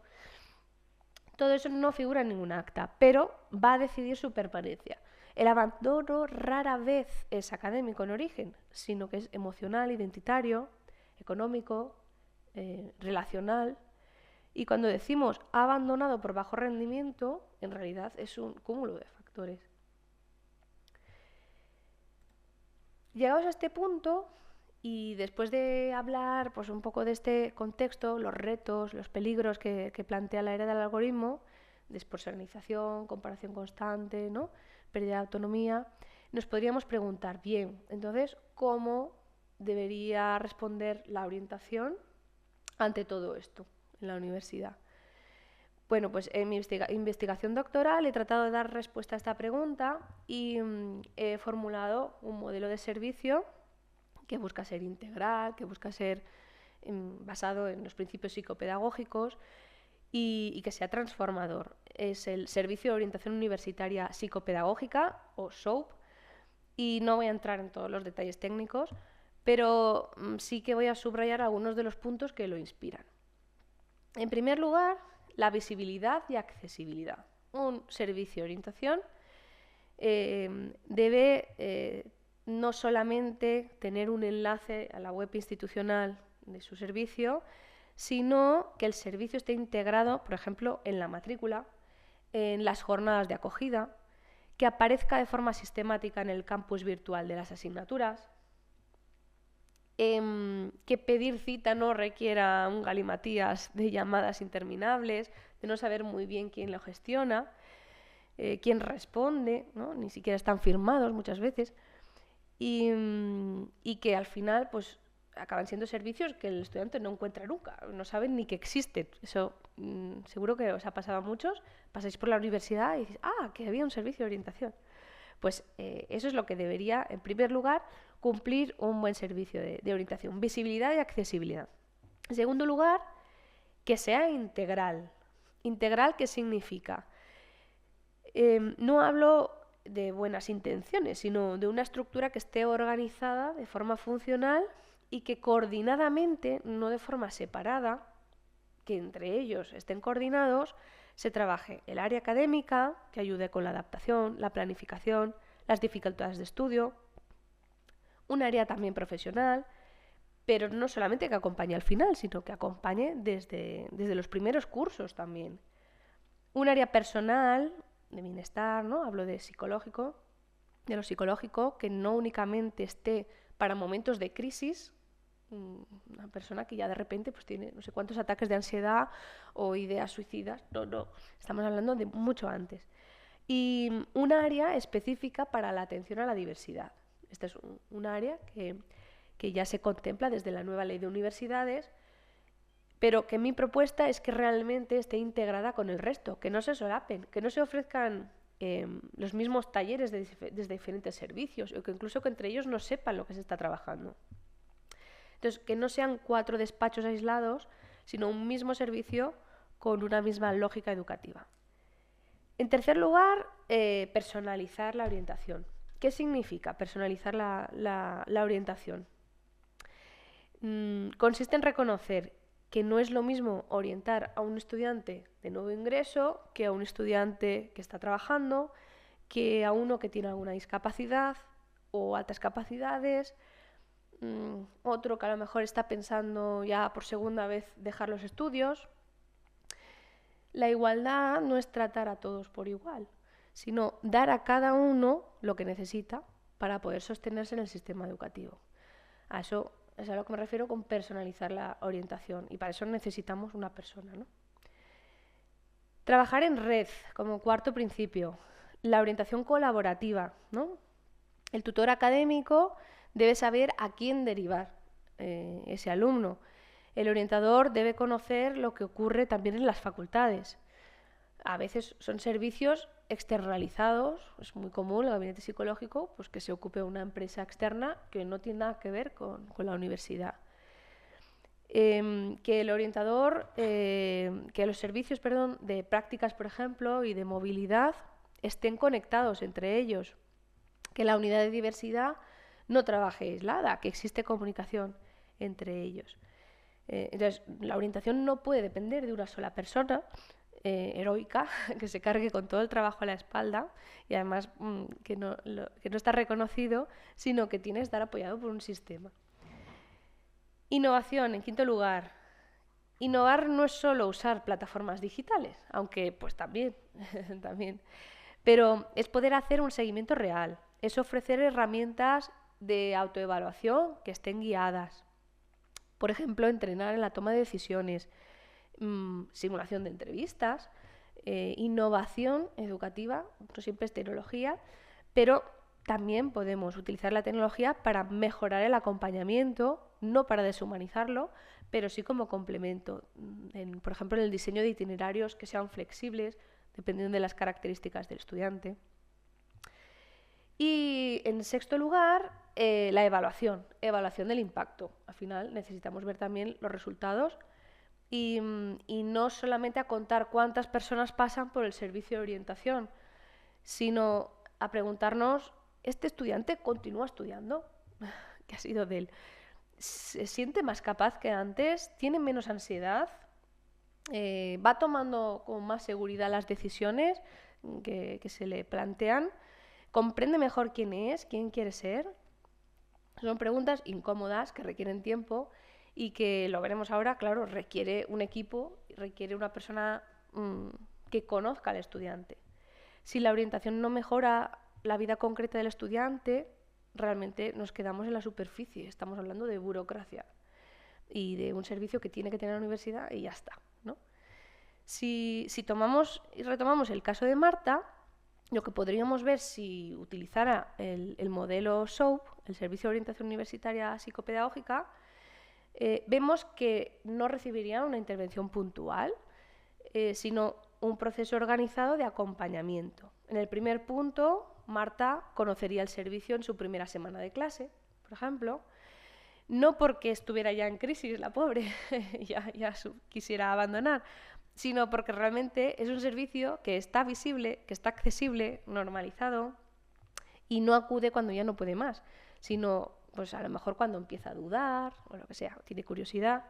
Todo eso no figura en ningún acta, pero va a decidir su permanencia. El abandono rara vez es académico en origen, sino que es emocional, identitario, económico, relacional. Y cuando decimos abandonado por bajo rendimiento, en realidad es un cúmulo de factores. Llegados a este punto, y después de hablar pues, un poco de este contexto, los retos, los peligros que plantea la era del algoritmo, despersonalización, comparación constante, ¿no? Pérdida de autonomía, nos podríamos preguntar, bien, entonces, ¿cómo debería responder la orientación ante todo esto en la universidad? Bueno, pues en mi investigación doctoral he tratado de dar respuesta a esta pregunta y he formulado un modelo de servicio que busca ser integral, que busca ser basado en los principios psicopedagógicos y que sea transformador. Es el Servicio de Orientación Universitaria Psicopedagógica, o SOUP, y no voy a entrar en todos los detalles técnicos, pero sí que voy a subrayar algunos de los puntos que lo inspiran. En primer lugar, la visibilidad y accesibilidad. Un servicio de orientación debe no solamente tener un enlace a la web institucional de su servicio, sino que el servicio esté integrado, por ejemplo, en la matrícula, en las jornadas de acogida, que aparezca de forma sistemática en el campus virtual de las asignaturas, que pedir cita no requiera un galimatías de llamadas interminables, de no saber muy bien quién lo gestiona, quién responde, ¿no? Ni siquiera están firmados muchas veces, y que al final pues acaban siendo servicios que el estudiante no encuentra nunca, no saben ni que existen. Eso seguro que os ha pasado a muchos, pasáis por la universidad y dices, que había un servicio de orientación. Pues eso es lo que debería, en primer lugar, cumplir un buen servicio de orientación, visibilidad y accesibilidad. En segundo lugar, que sea integral. ¿Integral qué significa? No hablo de buenas intenciones, sino de una estructura que esté organizada de forma funcional y que coordinadamente, no de forma separada, que entre ellos estén coordinados, se trabaje el área académica, que ayude con la adaptación, la planificación, las dificultades de estudio, un área también profesional, pero no solamente que acompañe al final, sino que acompañe desde los primeros cursos también. Un área personal, de bienestar, ¿no? Hablo de psicológico, de lo psicológico, que no únicamente esté para momentos de crisis, una persona que ya de repente pues tiene no sé cuántos ataques de ansiedad o ideas suicidas, no, estamos hablando de mucho antes. Y un área específica para la atención a la diversidad. Este es un área que ya se contempla desde la nueva ley de universidades, pero que mi propuesta es que realmente esté integrada con el resto, que no se solapen, que no se ofrezcan los mismos talleres desde diferentes servicios, o que incluso que entre ellos no sepan lo que se está trabajando. Entonces, que no sean 4 despachos aislados, sino un mismo servicio con una misma lógica educativa. En tercer lugar, personalizar la orientación. ¿Qué significa personalizar la orientación? Consiste en reconocer que no es lo mismo orientar a un estudiante de nuevo ingreso que a un estudiante que está trabajando, que a uno que tiene alguna discapacidad o altas capacidades, otro que a lo mejor está pensando ya por segunda vez dejar los estudios. La igualdad no es tratar a todos por igual, sino dar a cada uno lo que necesita para poder sostenerse en el sistema educativo. A eso es a lo que me refiero con personalizar la orientación, y para eso necesitamos una persona, ¿no? Trabajar en red como cuarto principio. La orientación colaborativa, ¿no? El tutor académico debe saber a quién derivar ese alumno. El orientador debe conocer lo que ocurre también en las facultades. A veces son servicios externalizados, es muy común el gabinete psicológico pues que se ocupe una empresa externa que no tiene nada que ver con la universidad. Que el orientador, que los servicios de prácticas, por ejemplo, y de movilidad estén conectados entre ellos, que la unidad de diversidad no trabaje aislada, que existe comunicación entre ellos. Entonces, la orientación no puede depender de una sola persona heroica que se cargue con todo el trabajo a la espalda y además que no está reconocido, sino que tiene que estar apoyado por un sistema. Innovación, en quinto lugar. Innovar no es solo usar plataformas digitales, aunque pues también, pero es poder hacer un seguimiento real, es ofrecer herramientas de autoevaluación que estén guiadas. Por ejemplo, entrenar en la toma de decisiones, simulación de entrevistas, innovación educativa, no siempre es tecnología, pero también podemos utilizar la tecnología para mejorar el acompañamiento, no para deshumanizarlo, pero sí como complemento. Por ejemplo, en el diseño de itinerarios que sean flexibles, dependiendo de las características del estudiante. Y en sexto lugar, la evaluación del impacto. Al final necesitamos ver también los resultados y no solamente a contar cuántas personas pasan por el servicio de orientación, sino a preguntarnos, ¿este estudiante continúa estudiando? ¿Qué ha sido de él? ¿Se siente más capaz que antes? ¿Tiene menos ansiedad? ¿Va tomando con más seguridad las decisiones que se le plantean? ¿Comprende mejor quién es, quién quiere ser? Son preguntas incómodas que requieren tiempo y que, lo veremos ahora, claro, requiere un equipo, requiere una persona que conozca al estudiante. Si la orientación no mejora la vida concreta del estudiante, realmente nos quedamos en la superficie. Estamos hablando de burocracia y de un servicio que tiene que tener la universidad y ya está, ¿no? Si tomamos y retomamos el caso de Marta, lo que podríamos ver si utilizara el modelo SOUP, el Servicio de Orientación Universitaria Psicopedagógica, vemos que no recibiría una intervención puntual, sino un proceso organizado de acompañamiento. En el primer punto, Marta conocería el servicio en su primera semana de clase, por ejemplo, no porque estuviera ya en crisis, la pobre, ya quisiera abandonar, sino porque realmente es un servicio que está visible, que está accesible, normalizado, y no acude cuando ya no puede más, sino pues a lo mejor cuando empieza a dudar o lo que sea, tiene curiosidad.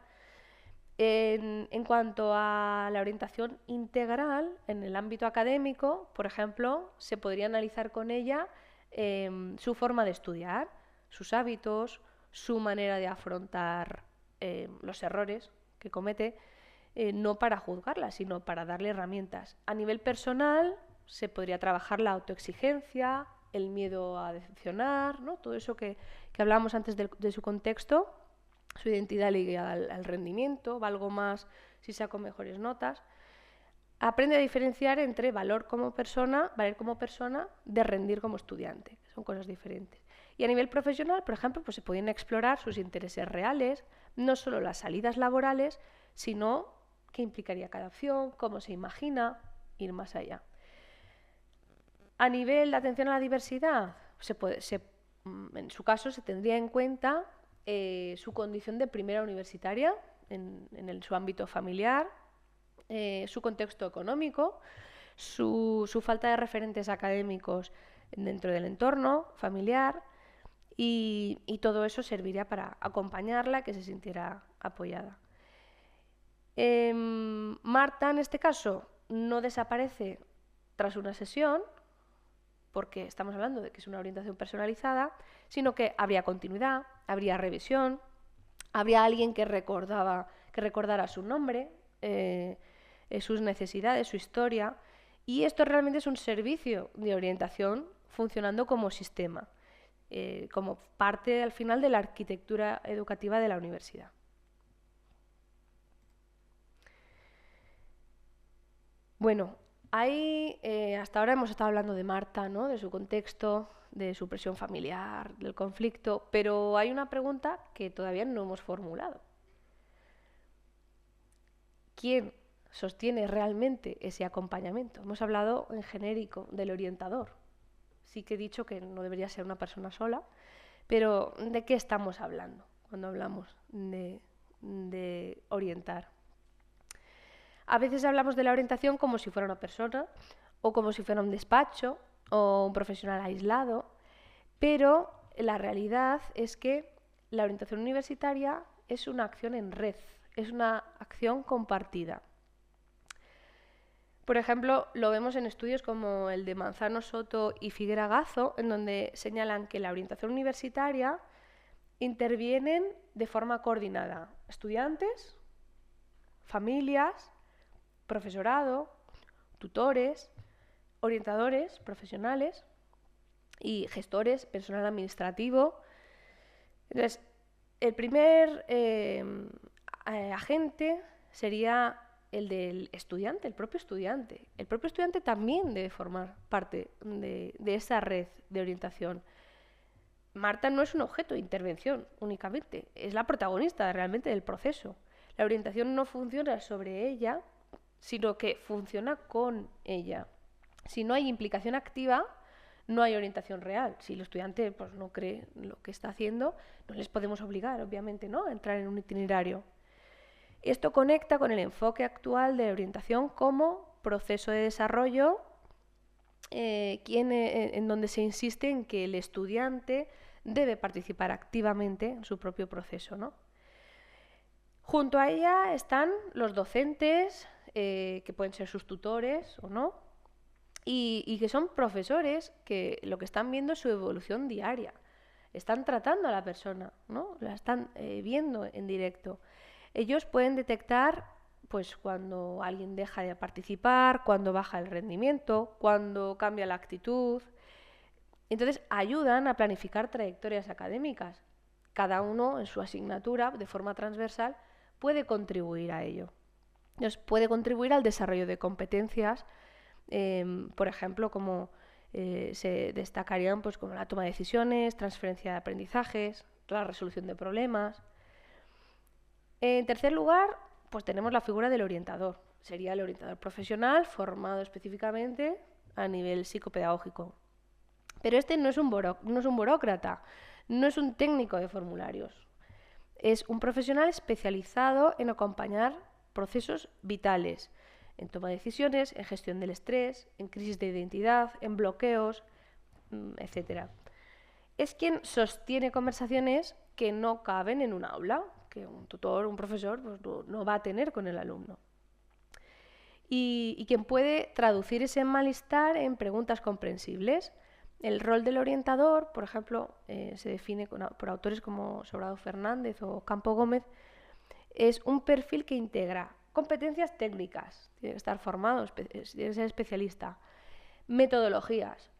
En cuanto a la orientación integral, en el ámbito académico, por ejemplo, se podría analizar con ella su forma de estudiar, sus hábitos, su manera de afrontar los errores que comete, no para juzgarla, sino para darle herramientas. A nivel personal, se podría trabajar la autoexigencia, el miedo a decepcionar, ¿no? Todo eso que hablábamos antes de su contexto, su identidad ligada al rendimiento, valgo más si saco mejores notas. Aprende a diferenciar entre valer como persona, de rendir como estudiante, que son cosas diferentes. Y a nivel profesional, por ejemplo, pues se pueden explorar sus intereses reales, no solo las salidas laborales, sino qué implicaría cada opción, cómo se imagina, ir más allá. A nivel de atención a la diversidad, en su caso se tendría en cuenta su condición de primera universitaria en su ámbito familiar, su contexto económico, su falta de referentes académicos dentro del entorno familiar y todo eso serviría para acompañarla, que se sintiera apoyada. Marta, en este caso, no desaparece tras una sesión, porque estamos hablando de que es una orientación personalizada, sino que habría continuidad, habría revisión, habría alguien que recordara su nombre, sus necesidades, su historia, y esto realmente es un servicio de orientación funcionando como sistema, como parte al final de la arquitectura educativa de la universidad. Bueno, hasta ahora hemos estado hablando de Marta, ¿no? De su contexto, de su presión familiar, del conflicto, pero hay una pregunta que todavía no hemos formulado. ¿Quién sostiene realmente ese acompañamiento? Hemos hablado en genérico del orientador. Sí que he dicho que no debería ser una persona sola, pero ¿de qué estamos hablando cuando hablamos de orientar? A veces hablamos de la orientación como si fuera una persona o como si fuera un despacho o un profesional aislado, pero la realidad es que la orientación universitaria es una acción en red, es una acción compartida. Por ejemplo, lo vemos en estudios como el de Manzano, Soto y Figuera Gazo, en donde señalan que la orientación universitaria intervienen de forma coordinada estudiantes, familias, profesorado, tutores, orientadores profesionales y gestores, personal administrativo, Entonces, el primer agente sería el del estudiante, el propio estudiante. El propio estudiante también debe formar parte de esa red de orientación. Marta no es un objeto de intervención únicamente, es la protagonista realmente del proceso. La orientación no funciona sobre ella, sino que funciona con ella. Si no hay implicación activa, no hay orientación real. Si el estudiante pues, no cree lo que está haciendo, no les podemos obligar, obviamente, ¿no?, a entrar en un itinerario. Esto conecta con el enfoque actual de orientación como proceso de desarrollo, en donde se insiste en que el estudiante debe participar activamente en su propio proceso, ¿no? Junto a ella están los docentes, que pueden ser sus tutores o no, y que son profesores que lo que están viendo es su evolución diaria. Están tratando a la persona, ¿no? La están viendo en directo. Ellos pueden detectar pues cuando alguien deja de participar, cuando baja el rendimiento, cuando cambia la actitud. Entonces ayudan a planificar trayectorias académicas. Cada uno en su asignatura, de forma transversal, puede contribuir a ello. Entonces, puede contribuir al desarrollo de competencias, por ejemplo, como se destacarían pues, como la toma de decisiones, transferencia de aprendizajes, la resolución de problemas. En tercer lugar, pues tenemos la figura del orientador. Sería el orientador profesional formado específicamente a nivel psicopedagógico. Pero este no es un burócrata, no es un técnico de formularios. Es un profesional especializado en acompañar procesos vitales, en toma de decisiones, en gestión del estrés, en crisis de identidad, en bloqueos, etc. Es quien sostiene conversaciones que no caben en un aula, que un tutor, un profesor, pues no va a tener con el alumno. Y quien puede traducir ese malestar en preguntas comprensibles. El rol del orientador, por ejemplo, se define por autores como Sobrado Fernández o Campo Gómez, es un perfil que integra competencias técnicas, tiene que estar formado, tiene que ser especialista, metodologías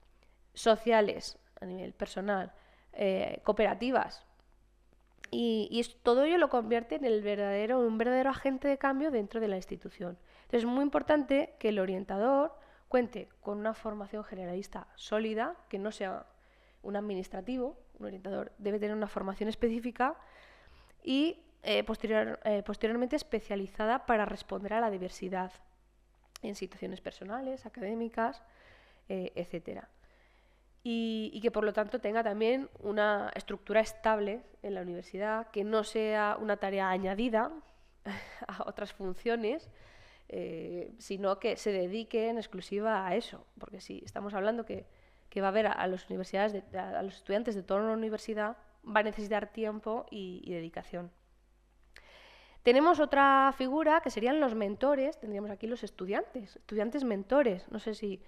sociales a nivel personal, cooperativas, y todo ello lo convierte en un verdadero agente de cambio dentro de la institución. Entonces es muy importante que el orientador cuente con una formación generalista sólida, que no sea un administrativo. Un orientador debe tener una formación específica y posteriormente especializada para responder a la diversidad en situaciones personales, académicas, etc. Y que por lo tanto tenga también una estructura estable en la universidad, que no sea una tarea añadida a otras funciones, sino que se dedique en exclusiva a eso. Porque si estamos hablando que va a haber a los estudiantes de toda la universidad, va a necesitar tiempo y dedicación. Tenemos otra figura que serían los mentores. Tendríamos aquí los estudiantes mentores. No sé si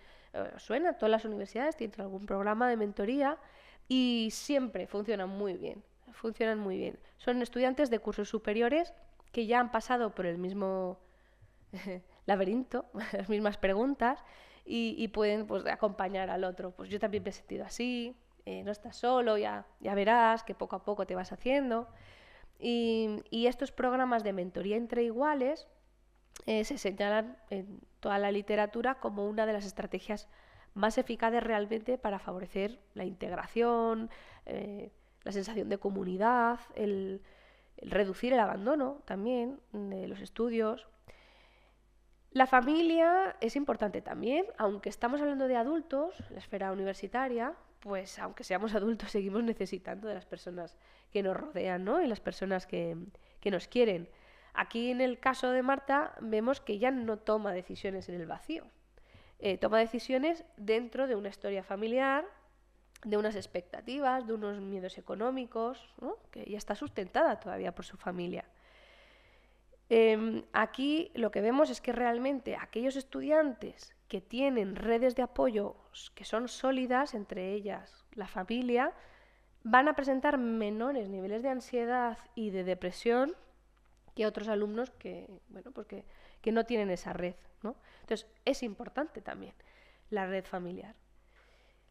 suena, todas las universidades tienen algún programa de mentoría y siempre funcionan muy bien. Son estudiantes de cursos superiores que ya han pasado por el mismo laberinto, las mismas preguntas, y pueden pues, acompañar al otro. Pues yo también me he sentido así, no estás solo, ya verás que poco a poco te vas haciendo. Y estos programas de mentoría entre iguales se señalan en toda la literatura como una de las estrategias más eficaces realmente para favorecer la integración, la sensación de comunidad, el reducir el abandono también de los estudios. La familia es importante también, aunque estamos hablando de adultos, la esfera universitaria, pues aunque seamos adultos seguimos necesitando de las personas que nos rodean, ¿no? Y las personas que nos quieren. Aquí en el caso de Marta vemos que ya no toma decisiones en el vacío, toma decisiones dentro de una historia familiar, de unas expectativas, de unos miedos económicos, ¿no? Que ya está sustentada todavía por su familia. Aquí lo que vemos es que realmente aquellos estudiantes que tienen redes de apoyo que son sólidas, entre ellas la familia, van a presentar menores niveles de ansiedad y de depresión que otros alumnos que no tienen esa red, ¿no? Entonces es importante también la red familiar.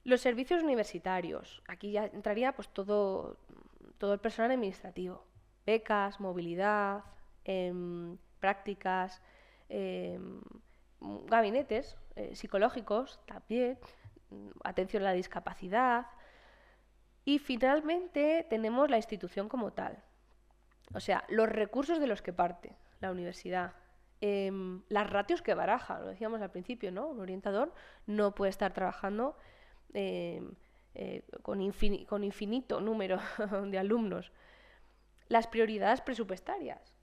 Los servicios universitarios, aquí ya entraría pues todo todo el personal administrativo, becas, movilidad, prácticas, gabinetes psicológicos también, atención a la discapacidad. Y finalmente tenemos la institución como tal, o sea, los recursos de los que parte la universidad, las ratios que baraja, lo decíamos al principio, ¿no? Un orientador no puede estar trabajando con infinito número de alumnos. Las prioridades presupuestarias.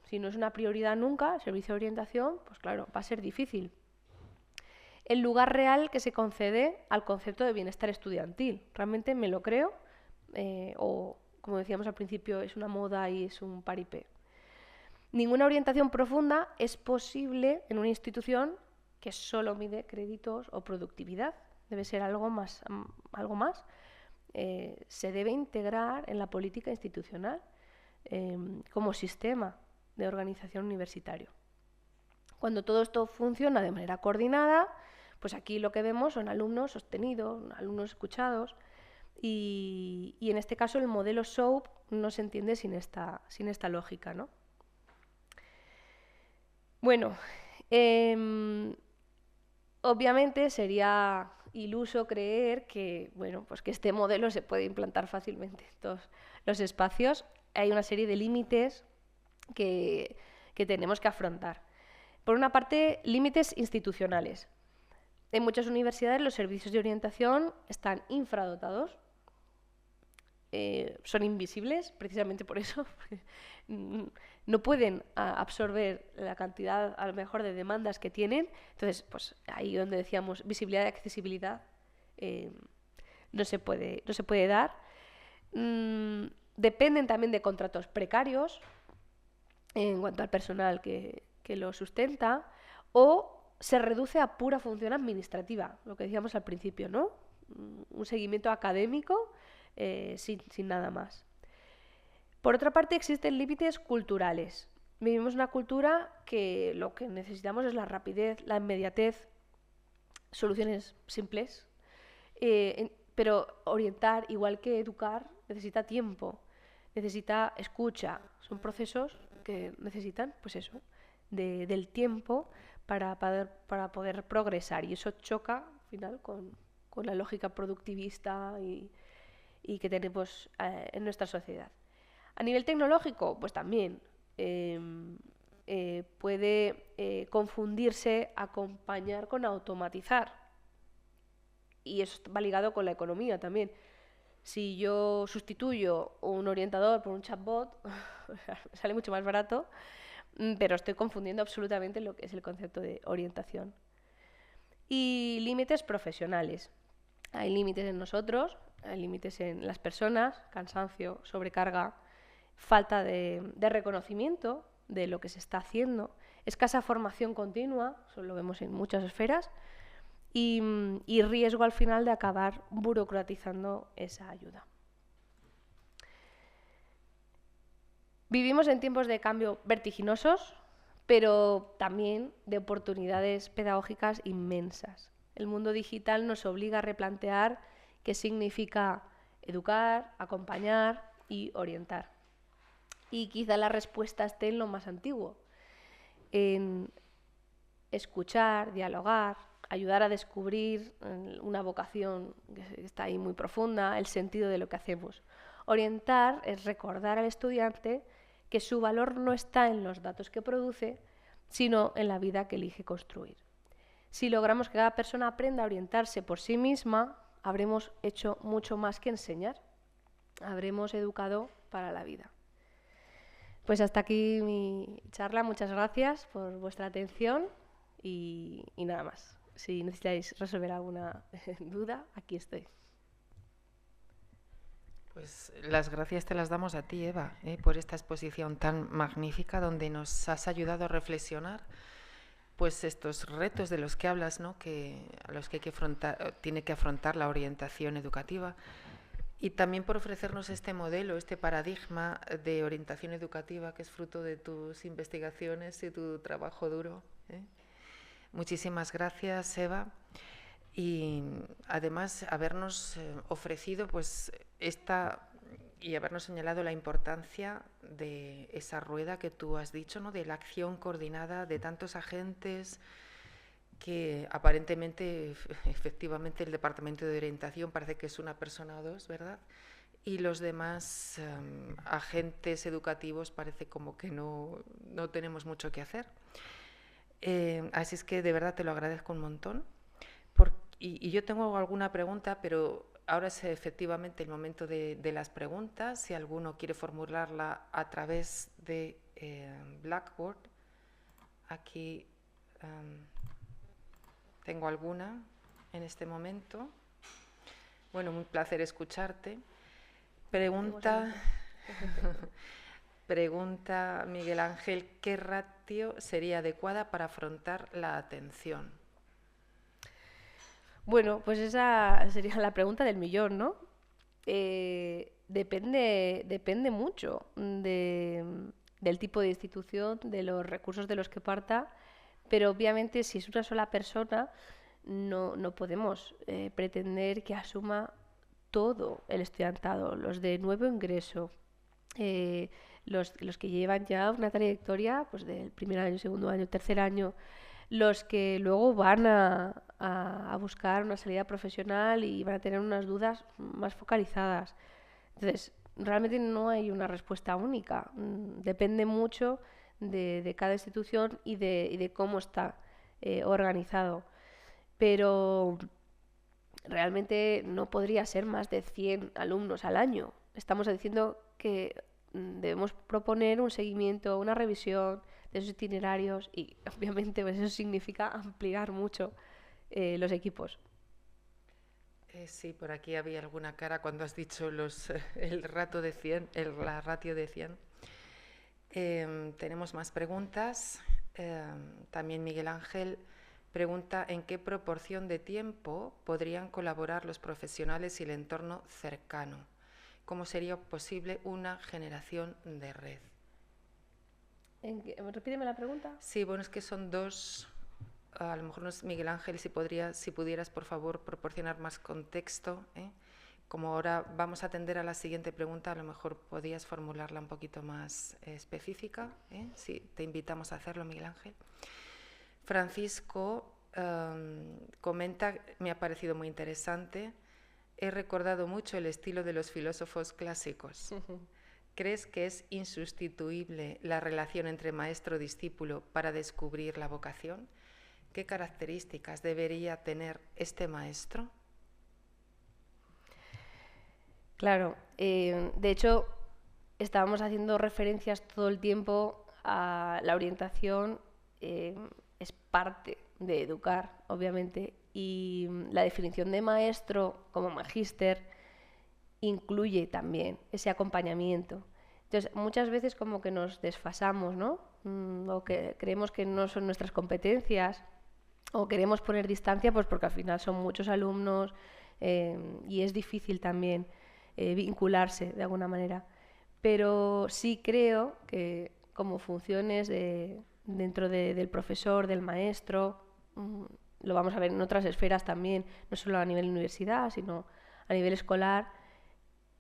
Si no es una prioridad nunca, el servicio de orientación, pues claro, va a ser difícil. El lugar real que se concede al concepto de bienestar estudiantil. ¿Realmente me lo creo? O, como decíamos al principio, es una moda y es un paripé. Ninguna orientación profunda es posible en una institución que solo mide créditos o productividad. Debe ser algo más. Se debe integrar en la política institucional como sistema de organización universitario. Cuando todo esto funciona de manera coordinada, pues aquí lo que vemos son alumnos sostenidos, alumnos escuchados, y en este caso el modelo SOAP no se entiende sin esta lógica, ¿no? Bueno, obviamente sería iluso creer que, pues que este modelo se puede implantar fácilmente en todos los espacios. Hay una serie de límites que tenemos que afrontar. Por una parte, límites institucionales. En muchas universidades los servicios de orientación están infradotados, son invisibles, precisamente por eso. No pueden absorber la cantidad, a lo mejor, de demandas que tienen. Entonces, pues ahí donde decíamos visibilidad y accesibilidad no se puede dar. Dependen también de contratos precarios en cuanto al personal que lo sustenta, o se reduce a pura función administrativa, lo que decíamos al principio, ¿no? Un seguimiento académico sin nada más. Por otra parte, existen límites culturales. Vivimos una cultura que lo que necesitamos es la rapidez, la inmediatez, soluciones simples, pero orientar, igual que educar, necesita tiempo, necesita escucha. Son procesos que necesitan, pues eso, del tiempo para poder progresar, y eso choca al final con la lógica productivista y que tenemos en nuestra sociedad. A nivel tecnológico, pues también puede confundirse acompañar con automatizar, y eso va ligado con la economía también. Si yo sustituyo un orientador por un chatbot, sale mucho más barato, pero estoy confundiendo absolutamente lo que es el concepto de orientación. Y límites profesionales. Hay límites en nosotros, hay límites en las personas, cansancio, sobrecarga, falta de reconocimiento de lo que se está haciendo, escasa formación continua, eso lo vemos en muchas esferas, y riesgo al final de acabar burocratizando esa ayuda. Vivimos en tiempos de cambio vertiginosos, pero también de oportunidades pedagógicas inmensas. El mundo digital nos obliga a replantear qué significa educar, acompañar y orientar. Y quizá la respuesta esté en lo más antiguo, en escuchar, dialogar, ayudar a descubrir una vocación que está ahí muy profunda, el sentido de lo que hacemos. Orientar es recordar al estudiante que su valor no está en los datos que produce, sino en la vida que elige construir. Si logramos que cada persona aprenda a orientarse por sí misma, habremos hecho mucho más que enseñar. Habremos educado para la vida. Pues hasta aquí mi charla. Muchas gracias por vuestra atención y nada más. Si necesitáis resolver alguna duda, aquí estoy. Pues las gracias te las damos a ti, Eva, por esta exposición tan magnífica donde nos has ayudado a reflexionar pues estos retos de los que hablas, ¿no? A los que tiene que afrontar la orientación educativa, y también por ofrecernos este modelo, este paradigma de orientación educativa que es fruto de tus investigaciones y tu trabajo duro. Muchísimas gracias, Eva. Y además habernos ofrecido pues esta y habernos señalado la importancia de esa rueda que tú has dicho, ¿no? De la acción coordinada de tantos agentes que aparentemente, efectivamente, el Departamento de Orientación parece que es una persona o dos, ¿verdad? Y los demás agentes educativos parece como que no tenemos mucho que hacer. Así es que de verdad te lo agradezco un montón. Y yo tengo alguna pregunta, pero ahora es efectivamente el momento de las preguntas. Si alguno quiere formularla a través de Blackboard, aquí tengo alguna en este momento. Bueno, un placer escucharte. Pregunta Miguel Ángel, ¿qué ratio sería adecuada para afrontar la atención? Bueno, pues esa sería la pregunta del millón, ¿no? Depende mucho del tipo de institución, de los recursos de los que parta, pero obviamente si es una sola persona no podemos pretender que asuma todo el estudiantado, los de nuevo ingreso, los que llevan ya una trayectoria pues del primer año, segundo año, tercer año, los que luego van a buscar una salida profesional y van a tener unas dudas más focalizadas. Entonces, realmente no hay una respuesta única. Depende mucho de cada institución y de cómo está organizado. Pero realmente no podría ser más de 100 alumnos al año. Estamos diciendo que debemos proponer un seguimiento, una revisión de esos itinerarios y obviamente pues eso significa ampliar mucho los equipos. Sí, por aquí había alguna cara cuando has dicho el ratio de 100, la ratio de 100. Tenemos más preguntas. También Miguel Ángel pregunta en qué proporción de tiempo podrían colaborar los profesionales y el entorno cercano. ¿Cómo sería posible una generación de red? Repíteme la pregunta. Sí, bueno, es que son dos. A lo mejor no es Miguel Ángel, si pudieras, por favor, proporcionar más contexto. Como ahora vamos a atender a la siguiente pregunta, a lo mejor podías formularla un poquito más específica. Sí, te invitamos a hacerlo, Miguel Ángel. Francisco comenta, me ha parecido muy interesante, he recordado mucho el estilo de los filósofos clásicos. ¿Crees que es insustituible la relación entre maestro-discípulo para descubrir la vocación? ¿Qué características debería tener este maestro? Claro, de hecho estábamos haciendo referencias todo el tiempo a la orientación, es parte de educar, obviamente, y la definición de maestro como magíster incluye también ese acompañamiento. Entonces, muchas veces como que nos desfasamos, ¿no? O que creemos que no son nuestras competencias, o queremos poner distancia, pues porque al final son muchos alumnos y es difícil también vincularse de alguna manera. Pero sí creo que como funciones dentro del profesor, del maestro, lo vamos a ver en otras esferas también, no solo a nivel universidad, sino a nivel escolar,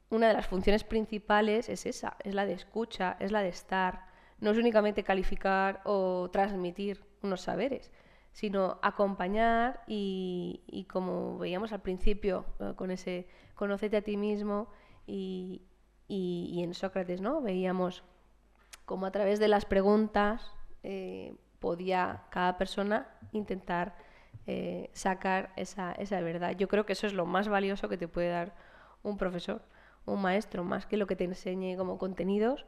una de las funciones principales es esa, es la de escucha, es la de estar. No es únicamente calificar o transmitir unos saberes, sino acompañar y como veíamos al principio, con ese conócete a ti mismo y en Sócrates, ¿no? Veíamos cómo a través de las preguntas podía cada persona intentar sacar esa verdad. Yo creo que eso es lo más valioso que te puede dar un profesor, un maestro, más que lo que te enseñe como contenidos,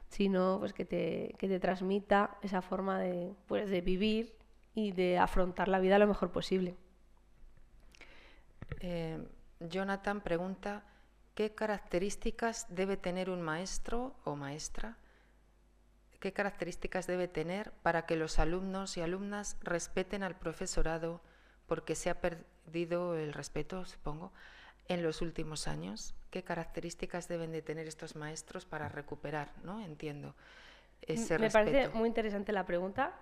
sino pues que te transmita esa forma de vivir y de afrontar la vida lo mejor posible. Jonathan pregunta, ¿qué características debe tener un maestro o maestra? ¿Qué características debe tener para que los alumnos y alumnas respeten al profesorado porque se ha perdido el respeto, supongo, en los últimos años? ¿Qué características deben de tener estos maestros para recuperar, ¿no? Entiendo, ese respeto. Me parece muy interesante la pregunta.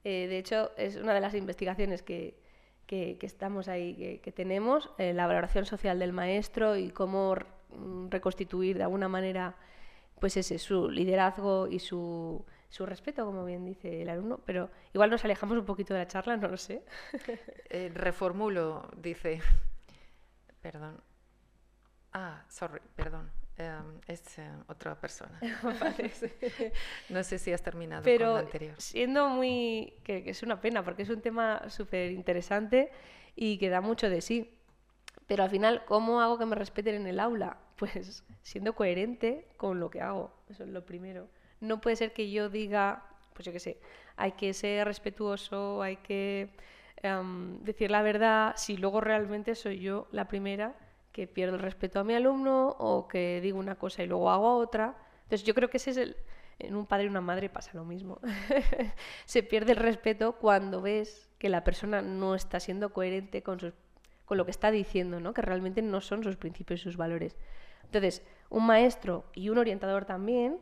De hecho, es una de las investigaciones que estamos ahí, que tenemos, la valoración social del maestro y cómo reconstituir de alguna manera pues su liderazgo y su respeto, como bien dice el alumno, pero igual nos alejamos un poquito de la charla, no lo sé. Reformulo, dice. Perdón. Perdón. Es otra persona. Vale, sí. No sé si has terminado pero con lo anterior. Siendo que es una pena, porque es un tema súper interesante y que da mucho de sí. Pero al final, ¿cómo hago que me respeten en el aula? Pues siendo coherente con lo que hago. Eso es lo primero. No puede ser que yo diga, pues yo qué sé, hay que ser respetuoso, hay que decir la verdad, si luego realmente soy yo la primera que pierdo el respeto a mi alumno o que digo una cosa y luego hago otra. Entonces yo creo que ese es en un padre y una madre pasa lo mismo. Se pierde el respeto cuando ves que la persona no está siendo coherente con lo que está diciendo, ¿no? Que realmente no son sus principios y sus valores. Entonces, un maestro y un orientador también,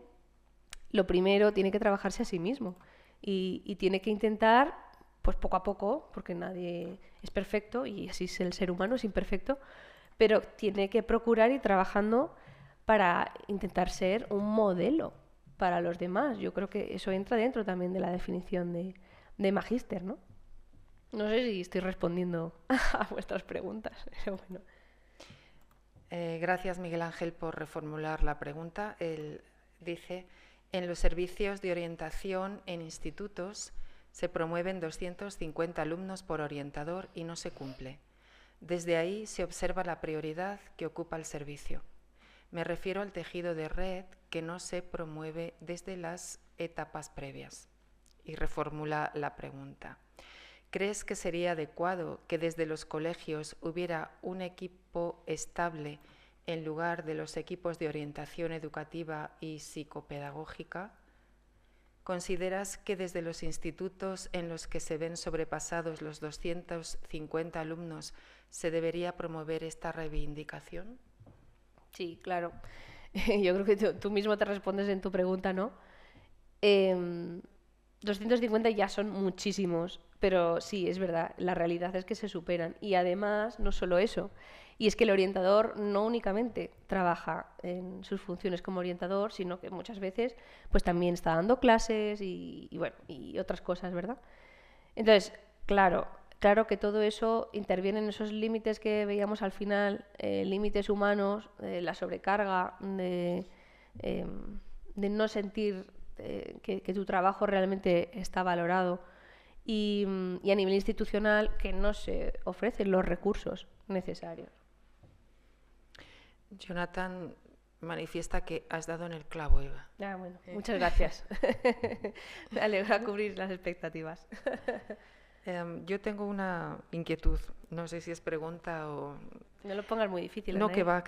lo primero tiene que trabajarse a sí mismo y tiene que intentar, pues poco a poco, porque nadie es perfecto y así es el ser humano, es imperfecto, pero tiene que procurar ir trabajando para intentar ser un modelo para los demás. Yo creo que eso entra dentro también de la definición de magíster, ¿no? No sé si estoy respondiendo a vuestras preguntas, pero bueno. Gracias, Miguel Ángel, por reformular la pregunta. Él dice, en los servicios de orientación en institutos se promueven 250 alumnos por orientador y no se cumple. Desde ahí se observa la prioridad que ocupa el servicio. Me refiero al tejido de red que no se promueve desde las etapas previas. Y reformula la pregunta. ¿Crees que sería adecuado que desde los colegios hubiera un equipo estable en lugar de los equipos de orientación educativa y psicopedagógica? ¿Consideras que desde los institutos en los que se ven sobrepasados los 250 alumnos se debería promover esta reivindicación? Sí, claro. Yo creo que tú mismo te respondes en tu pregunta, ¿no? 250 ya son muchísimos, pero sí, es verdad, la realidad es que se superan. Y además, no solo eso, y es que el orientador no únicamente trabaja en sus funciones como orientador, sino que muchas veces pues también está dando clases bueno, y otras cosas, ¿verdad? Entonces, claro que todo eso interviene en esos límites que veíamos al final, límites humanos, la sobrecarga, de no sentir que tu trabajo realmente está valorado y a nivel institucional que no se ofrecen los recursos necesarios. Jonathan manifiesta que has dado en el clavo, Eva. Bueno, muchas gracias. Me alegra cubrir las expectativas. Yo tengo una inquietud, no sé si es pregunta o... No lo pongas muy difícil. No, que va,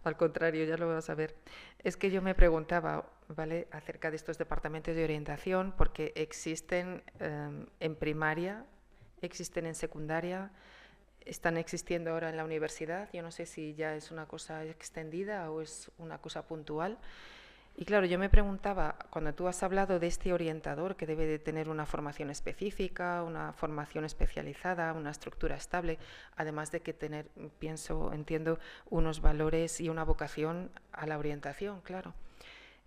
al contrario, ya lo vas a ver. Es que yo me preguntaba, ¿vale?, acerca de estos departamentos de orientación, porque existen en primaria, existen en secundaria, están existiendo ahora en la universidad, yo no sé si ya es una cosa extendida o es una cosa puntual. Y claro, yo me preguntaba, cuando tú has hablado de este orientador que debe de tener una formación específica, una formación especializada, una estructura estable, además de que tener, entiendo, unos valores y una vocación a la orientación, claro.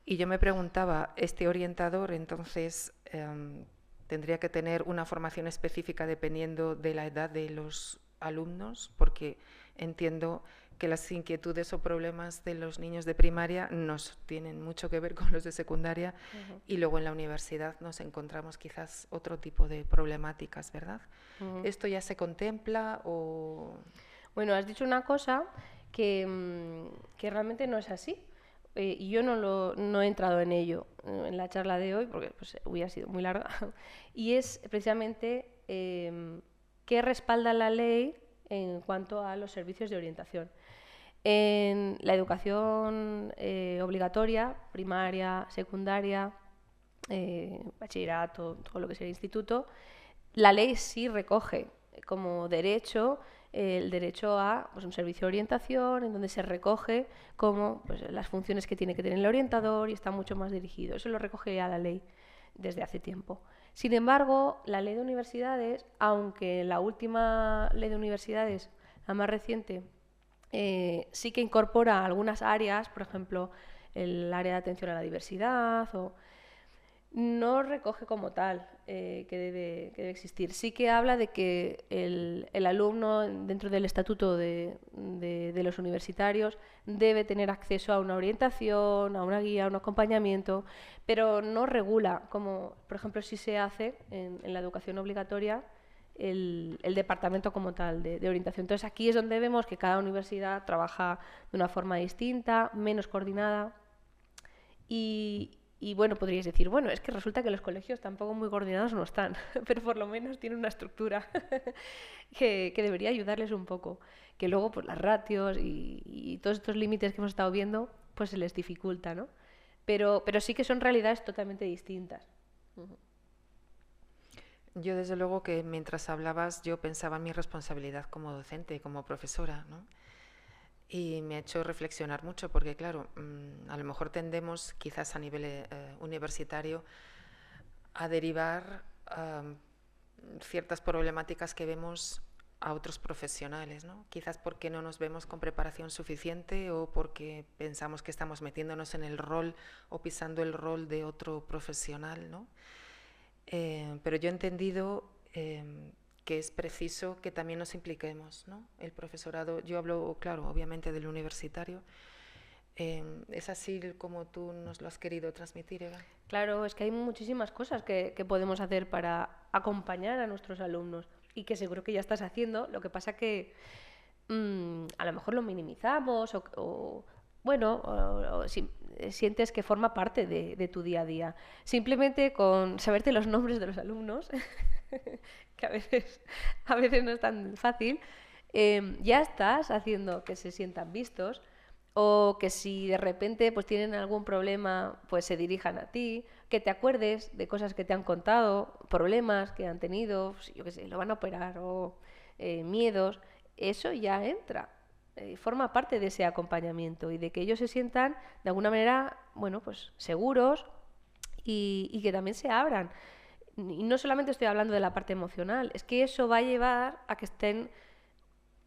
Y yo me preguntaba, ¿este orientador entonces tendría que tener una formación específica dependiendo de la edad de los alumnos? Porque entiendo que las inquietudes o problemas de los niños de primaria nos tienen mucho que ver con los de secundaria y luego en la universidad nos encontramos quizás otro tipo de problemáticas, ¿verdad? ¿Esto ya se contempla o...? Bueno, has dicho una cosa que realmente no es así. Y yo no he entrado en ello en la charla de hoy porque pues, hubiera sido muy larga. Y es precisamente qué respalda la ley en cuanto a los servicios de orientación. En la educación obligatoria, primaria, secundaria, bachillerato, todo lo que sea el instituto, la ley sí recoge como derecho el derecho a pues, un servicio de orientación en donde se recoge como pues, las funciones que tiene que tener el orientador y está mucho más dirigido. Eso lo recoge ya la ley desde hace tiempo. Sin embargo, la ley de universidades, aunque la última ley de universidades, la más reciente, sí que incorpora algunas áreas, por ejemplo, el área de atención a la diversidad, o no recoge como tal que debe existir. Sí que habla de que el alumno, dentro del estatuto de los universitarios, debe tener acceso a una orientación, a una guía, a un acompañamiento, pero no regula, como por ejemplo sí se hace en la educación obligatoria, el departamento como tal de orientación. Entonces aquí es donde vemos que cada universidad trabaja de una forma distinta, menos coordinada. Y bueno, podríais decir, bueno, es que resulta que los colegios tampoco muy coordinados no están, pero por lo menos tienen una estructura que debería ayudarles un poco. Que luego pues las ratios y todos estos límites que hemos estado viendo, pues se les dificulta, ¿no? Pero sí que son realidades totalmente distintas. Yo desde luego que mientras hablabas yo pensaba en mi responsabilidad como docente, como profesora, ¿no? Y me ha hecho reflexionar mucho porque, claro, a lo mejor tendemos quizás a nivel universitario a derivar ciertas problemáticas que vemos a otros profesionales, ¿no? Quizás porque no nos vemos con preparación suficiente o porque pensamos que estamos metiéndonos en el rol o pisando el rol de otro profesional, ¿no? Pero yo he entendido que es preciso que también nos impliquemos, ¿no? El profesorado, yo hablo, claro, obviamente del universitario. ¿Es así como tú nos lo has querido transmitir, Eva? Claro, es que hay muchísimas cosas que podemos hacer para acompañar a nuestros alumnos y que seguro que ya estás haciendo. Lo que pasa que a lo mejor lo minimizamos o sientes que forma parte de tu día a día. Simplemente con saberte los nombres de los alumnos, que a veces no es tan fácil, ya estás haciendo que se sientan vistos, o que si de repente pues tienen algún problema, pues se dirijan a ti, que te acuerdes de cosas que te han contado, problemas que han tenido, yo qué sé, lo van a operar, o miedos. Eso ya entra, forma parte de ese acompañamiento y de que ellos se sientan de alguna manera, bueno, pues seguros y que también se abran. Y no solamente estoy hablando de la parte emocional, es que eso va a llevar a que estén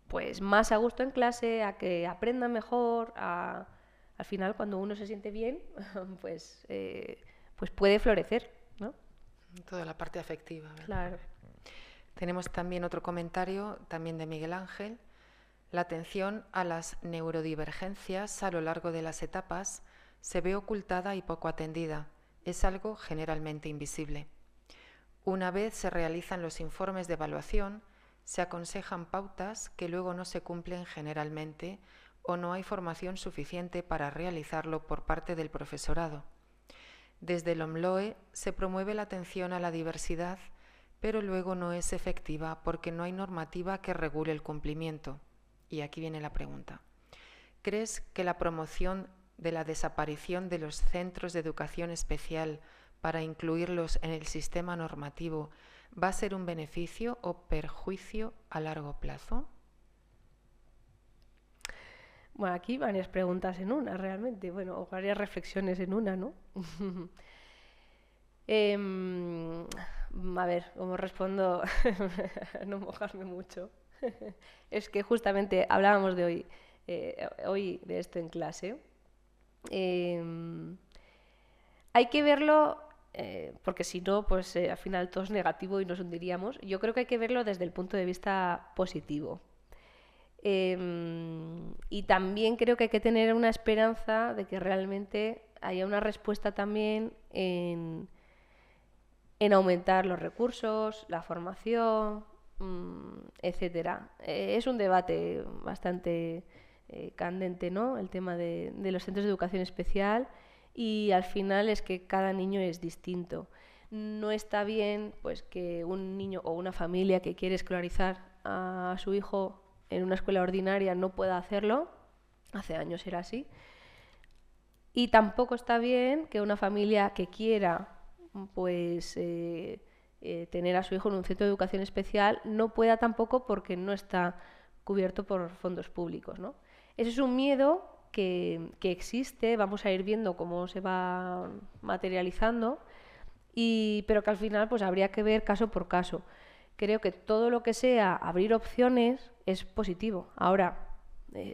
pues más a gusto en clase, a que aprendan mejor, al final cuando uno se siente bien, pues, pues puede florecer, ¿no? Toda la parte afectiva, ¿verdad? Claro. Tenemos también otro comentario, también de Miguel Ángel. La atención a las neurodivergencias a lo largo de las etapas se ve ocultada y poco atendida. Es algo generalmente invisible. Una vez se realizan los informes de evaluación, se aconsejan pautas que luego no se cumplen generalmente o no hay formación suficiente para realizarlo por parte del profesorado. Desde el OMLOE se promueve la atención a la diversidad, pero luego no es efectiva porque no hay normativa que regule el cumplimiento. Y aquí viene la pregunta. ¿Crees que la promoción de la desaparición de los centros de educación especial para incluirlos en el sistema normativo va a ser un beneficio o perjuicio a largo plazo? Bueno, aquí varias preguntas en una, realmente. Bueno, o varias reflexiones en una, ¿no? A ver, ¿cómo respondo? No mojarme mucho. Es que justamente hablábamos de hoy de esto en clase. Hay que verlo, porque si no, pues al final todo es negativo y nos hundiríamos. Yo creo que hay que verlo desde el punto de vista positivo. Y también creo que hay que tener una esperanza de que realmente haya una respuesta también en aumentar los recursos, la formación, etcétera. Es un debate bastante candente, ¿no? El tema de los centros de educación especial, y al final es que cada niño es distinto. No está bien pues que un niño o una familia que quiere escolarizar a su hijo en una escuela ordinaria no pueda hacerlo. Hace años era así. Y tampoco está bien que una familia que quiera pues tener a su hijo en un centro de educación especial no pueda tampoco porque no está cubierto por fondos públicos, ¿no? Ese es un miedo que existe, vamos a ir viendo cómo se va materializando, pero que al final pues habría que ver caso por caso. Creo que todo lo que sea abrir opciones es positivo. Ahora,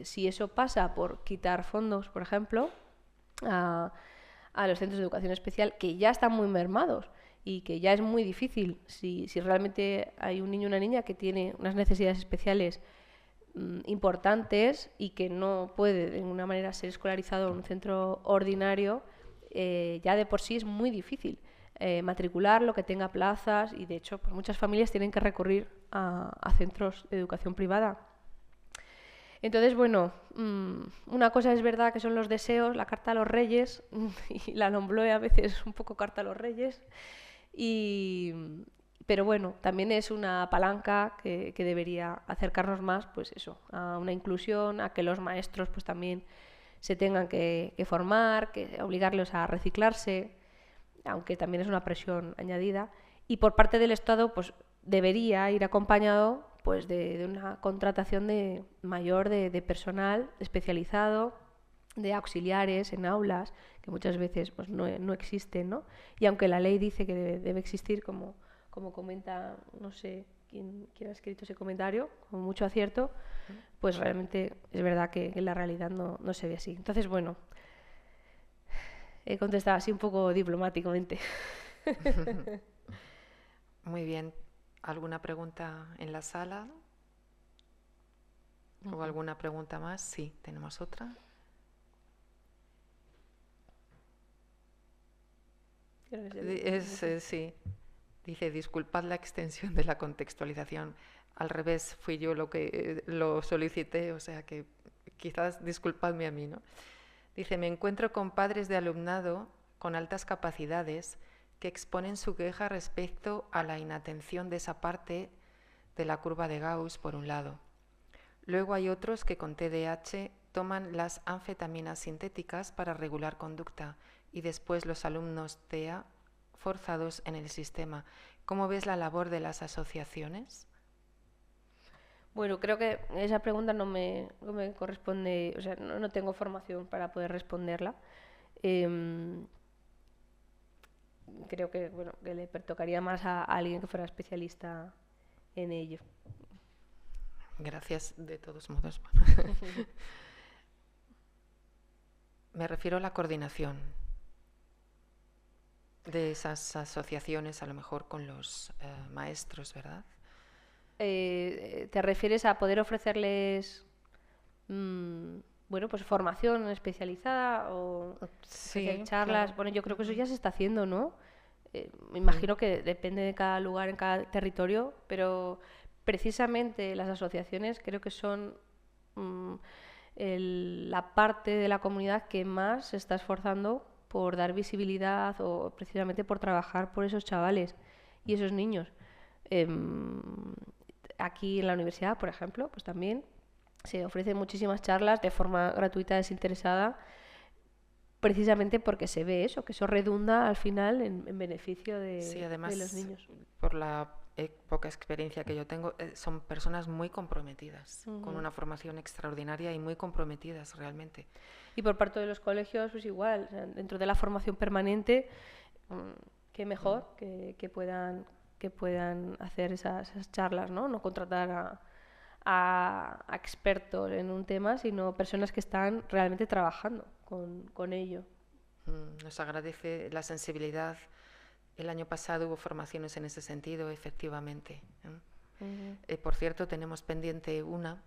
Si eso pasa por quitar fondos, por ejemplo, a los centros de educación especial, que ya están muy mermados y que ya es muy difícil, si realmente hay un niño o una niña que tiene unas necesidades especiales importantes y que no puede de ninguna manera ser escolarizado en un centro ordinario, ya de por sí es muy difícil matricularlo, que tenga plazas, y de hecho pues muchas familias tienen que recurrir a centros de educación privada. Entonces, bueno, una cosa es verdad que son los deseos, la carta a los reyes, y la LOMLOE a veces es un poco carta a los reyes, pero bueno, también es una palanca que debería acercarnos más, pues eso, a una inclusión, a que los maestros pues también se tengan que formar, que obligarlos a reciclarse, aunque también es una presión añadida. Y por parte del Estado, pues debería ir acompañado pues de una contratación mayor de personal especializado, de auxiliares en aulas, que muchas veces pues, no existen, ¿no? Y aunque la ley dice que debe existir, como comenta, no sé quién ha escrito ese comentario, con mucho acierto, pues realmente es verdad que en la realidad no se ve así. Entonces, bueno, he contestado así un poco diplomáticamente. Muy bien. ¿Alguna pregunta en la sala? ¿O alguna pregunta más? Sí, tenemos otra. Sí. Dice, disculpad la extensión de la contextualización. Al revés, fui yo lo que lo solicité, o sea que quizás disculpadme a mí, ¿no? Dice, me encuentro con padres de alumnado con altas capacidades que exponen su queja respecto a la inatención de esa parte de la curva de Gauss, por un lado. Luego hay otros que con TDAH toman las anfetaminas sintéticas para regular conducta y después los alumnos TEA forzados en el sistema. ¿Cómo ves la labor de las asociaciones? Bueno, creo que esa pregunta no me corresponde, o sea, no tengo formación para poder responderla. Creo que, bueno, que le pertocaría más a alguien que fuera especialista en ello. Gracias, de todos modos. Me refiero a la coordinación de esas asociaciones, a lo mejor con los maestros, ¿verdad? ¿Te refieres a poder ofrecerles bueno, pues formación especializada o sí, charlas? claro. Bueno, yo creo que eso ya se está haciendo, ¿no? Me imagino que depende de cada lugar, en cada territorio, pero precisamente las asociaciones creo que son la parte de la comunidad que más se está esforzando por dar visibilidad o precisamente por trabajar por esos chavales y esos niños. Aquí en la universidad, por ejemplo, pues también se ofrecen muchísimas charlas de forma gratuita, desinteresada, precisamente porque se ve eso, que eso redunda al final en beneficio Sí, además, de los niños. Por la poca experiencia que yo tengo, son personas muy comprometidas, con una formación extraordinaria y muy comprometidas realmente. Y por parte de los colegios, pues igual, o sea, dentro de la formación permanente, qué mejor que puedan hacer esas charlas, ¿no? No contratar a expertos en un tema, sino personas que están realmente trabajando con ello. Nos agradece la sensibilidad. El año pasado hubo formaciones en ese sentido, efectivamente. Por cierto, tenemos pendiente una,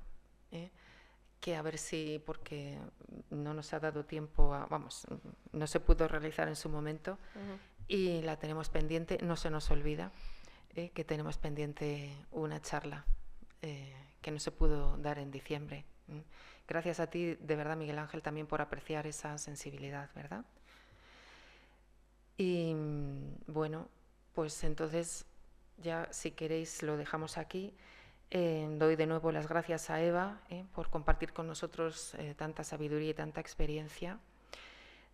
que a ver si, porque no nos ha dado tiempo, no se pudo realizar en su momento, y la tenemos pendiente, no se nos olvida, que tenemos pendiente una charla que no se pudo dar en diciembre. Gracias a ti, de verdad, Miguel Ángel, también por apreciar esa sensibilidad, ¿verdad? Y bueno, pues entonces ya si queréis lo dejamos aquí. Doy de nuevo las gracias a Eva por compartir con nosotros tanta sabiduría y tanta experiencia.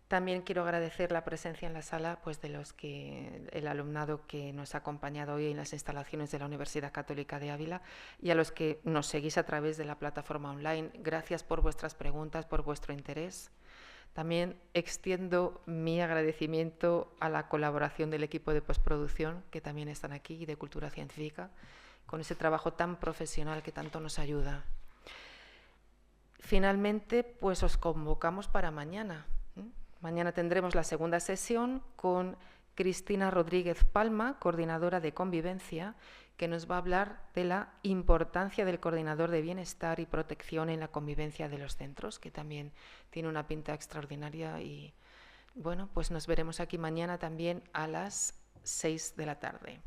También quiero agradecer la presencia en la sala pues, de el alumnado que nos ha acompañado hoy en las instalaciones de la Universidad Católica de Ávila y a los que nos seguís a través de la plataforma online. Gracias por vuestras preguntas, por vuestro interés. También extiendo mi agradecimiento a la colaboración del equipo de postproducción, que también están aquí, y de Cultura Científica, con ese trabajo tan profesional que tanto nos ayuda. finalmente, pues os convocamos para mañana. Mañana tendremos la segunda sesión con Cristina Rodríguez Palma, coordinadora de convivencia, que nos va a hablar de la importancia del coordinador de bienestar y protección en la convivencia de los centros, que también tiene una pinta extraordinaria. Y bueno, pues nos veremos aquí mañana también a las 6 de la tarde.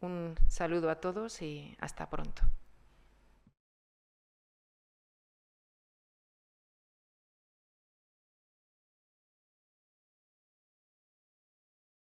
Un saludo a todos y hasta pronto.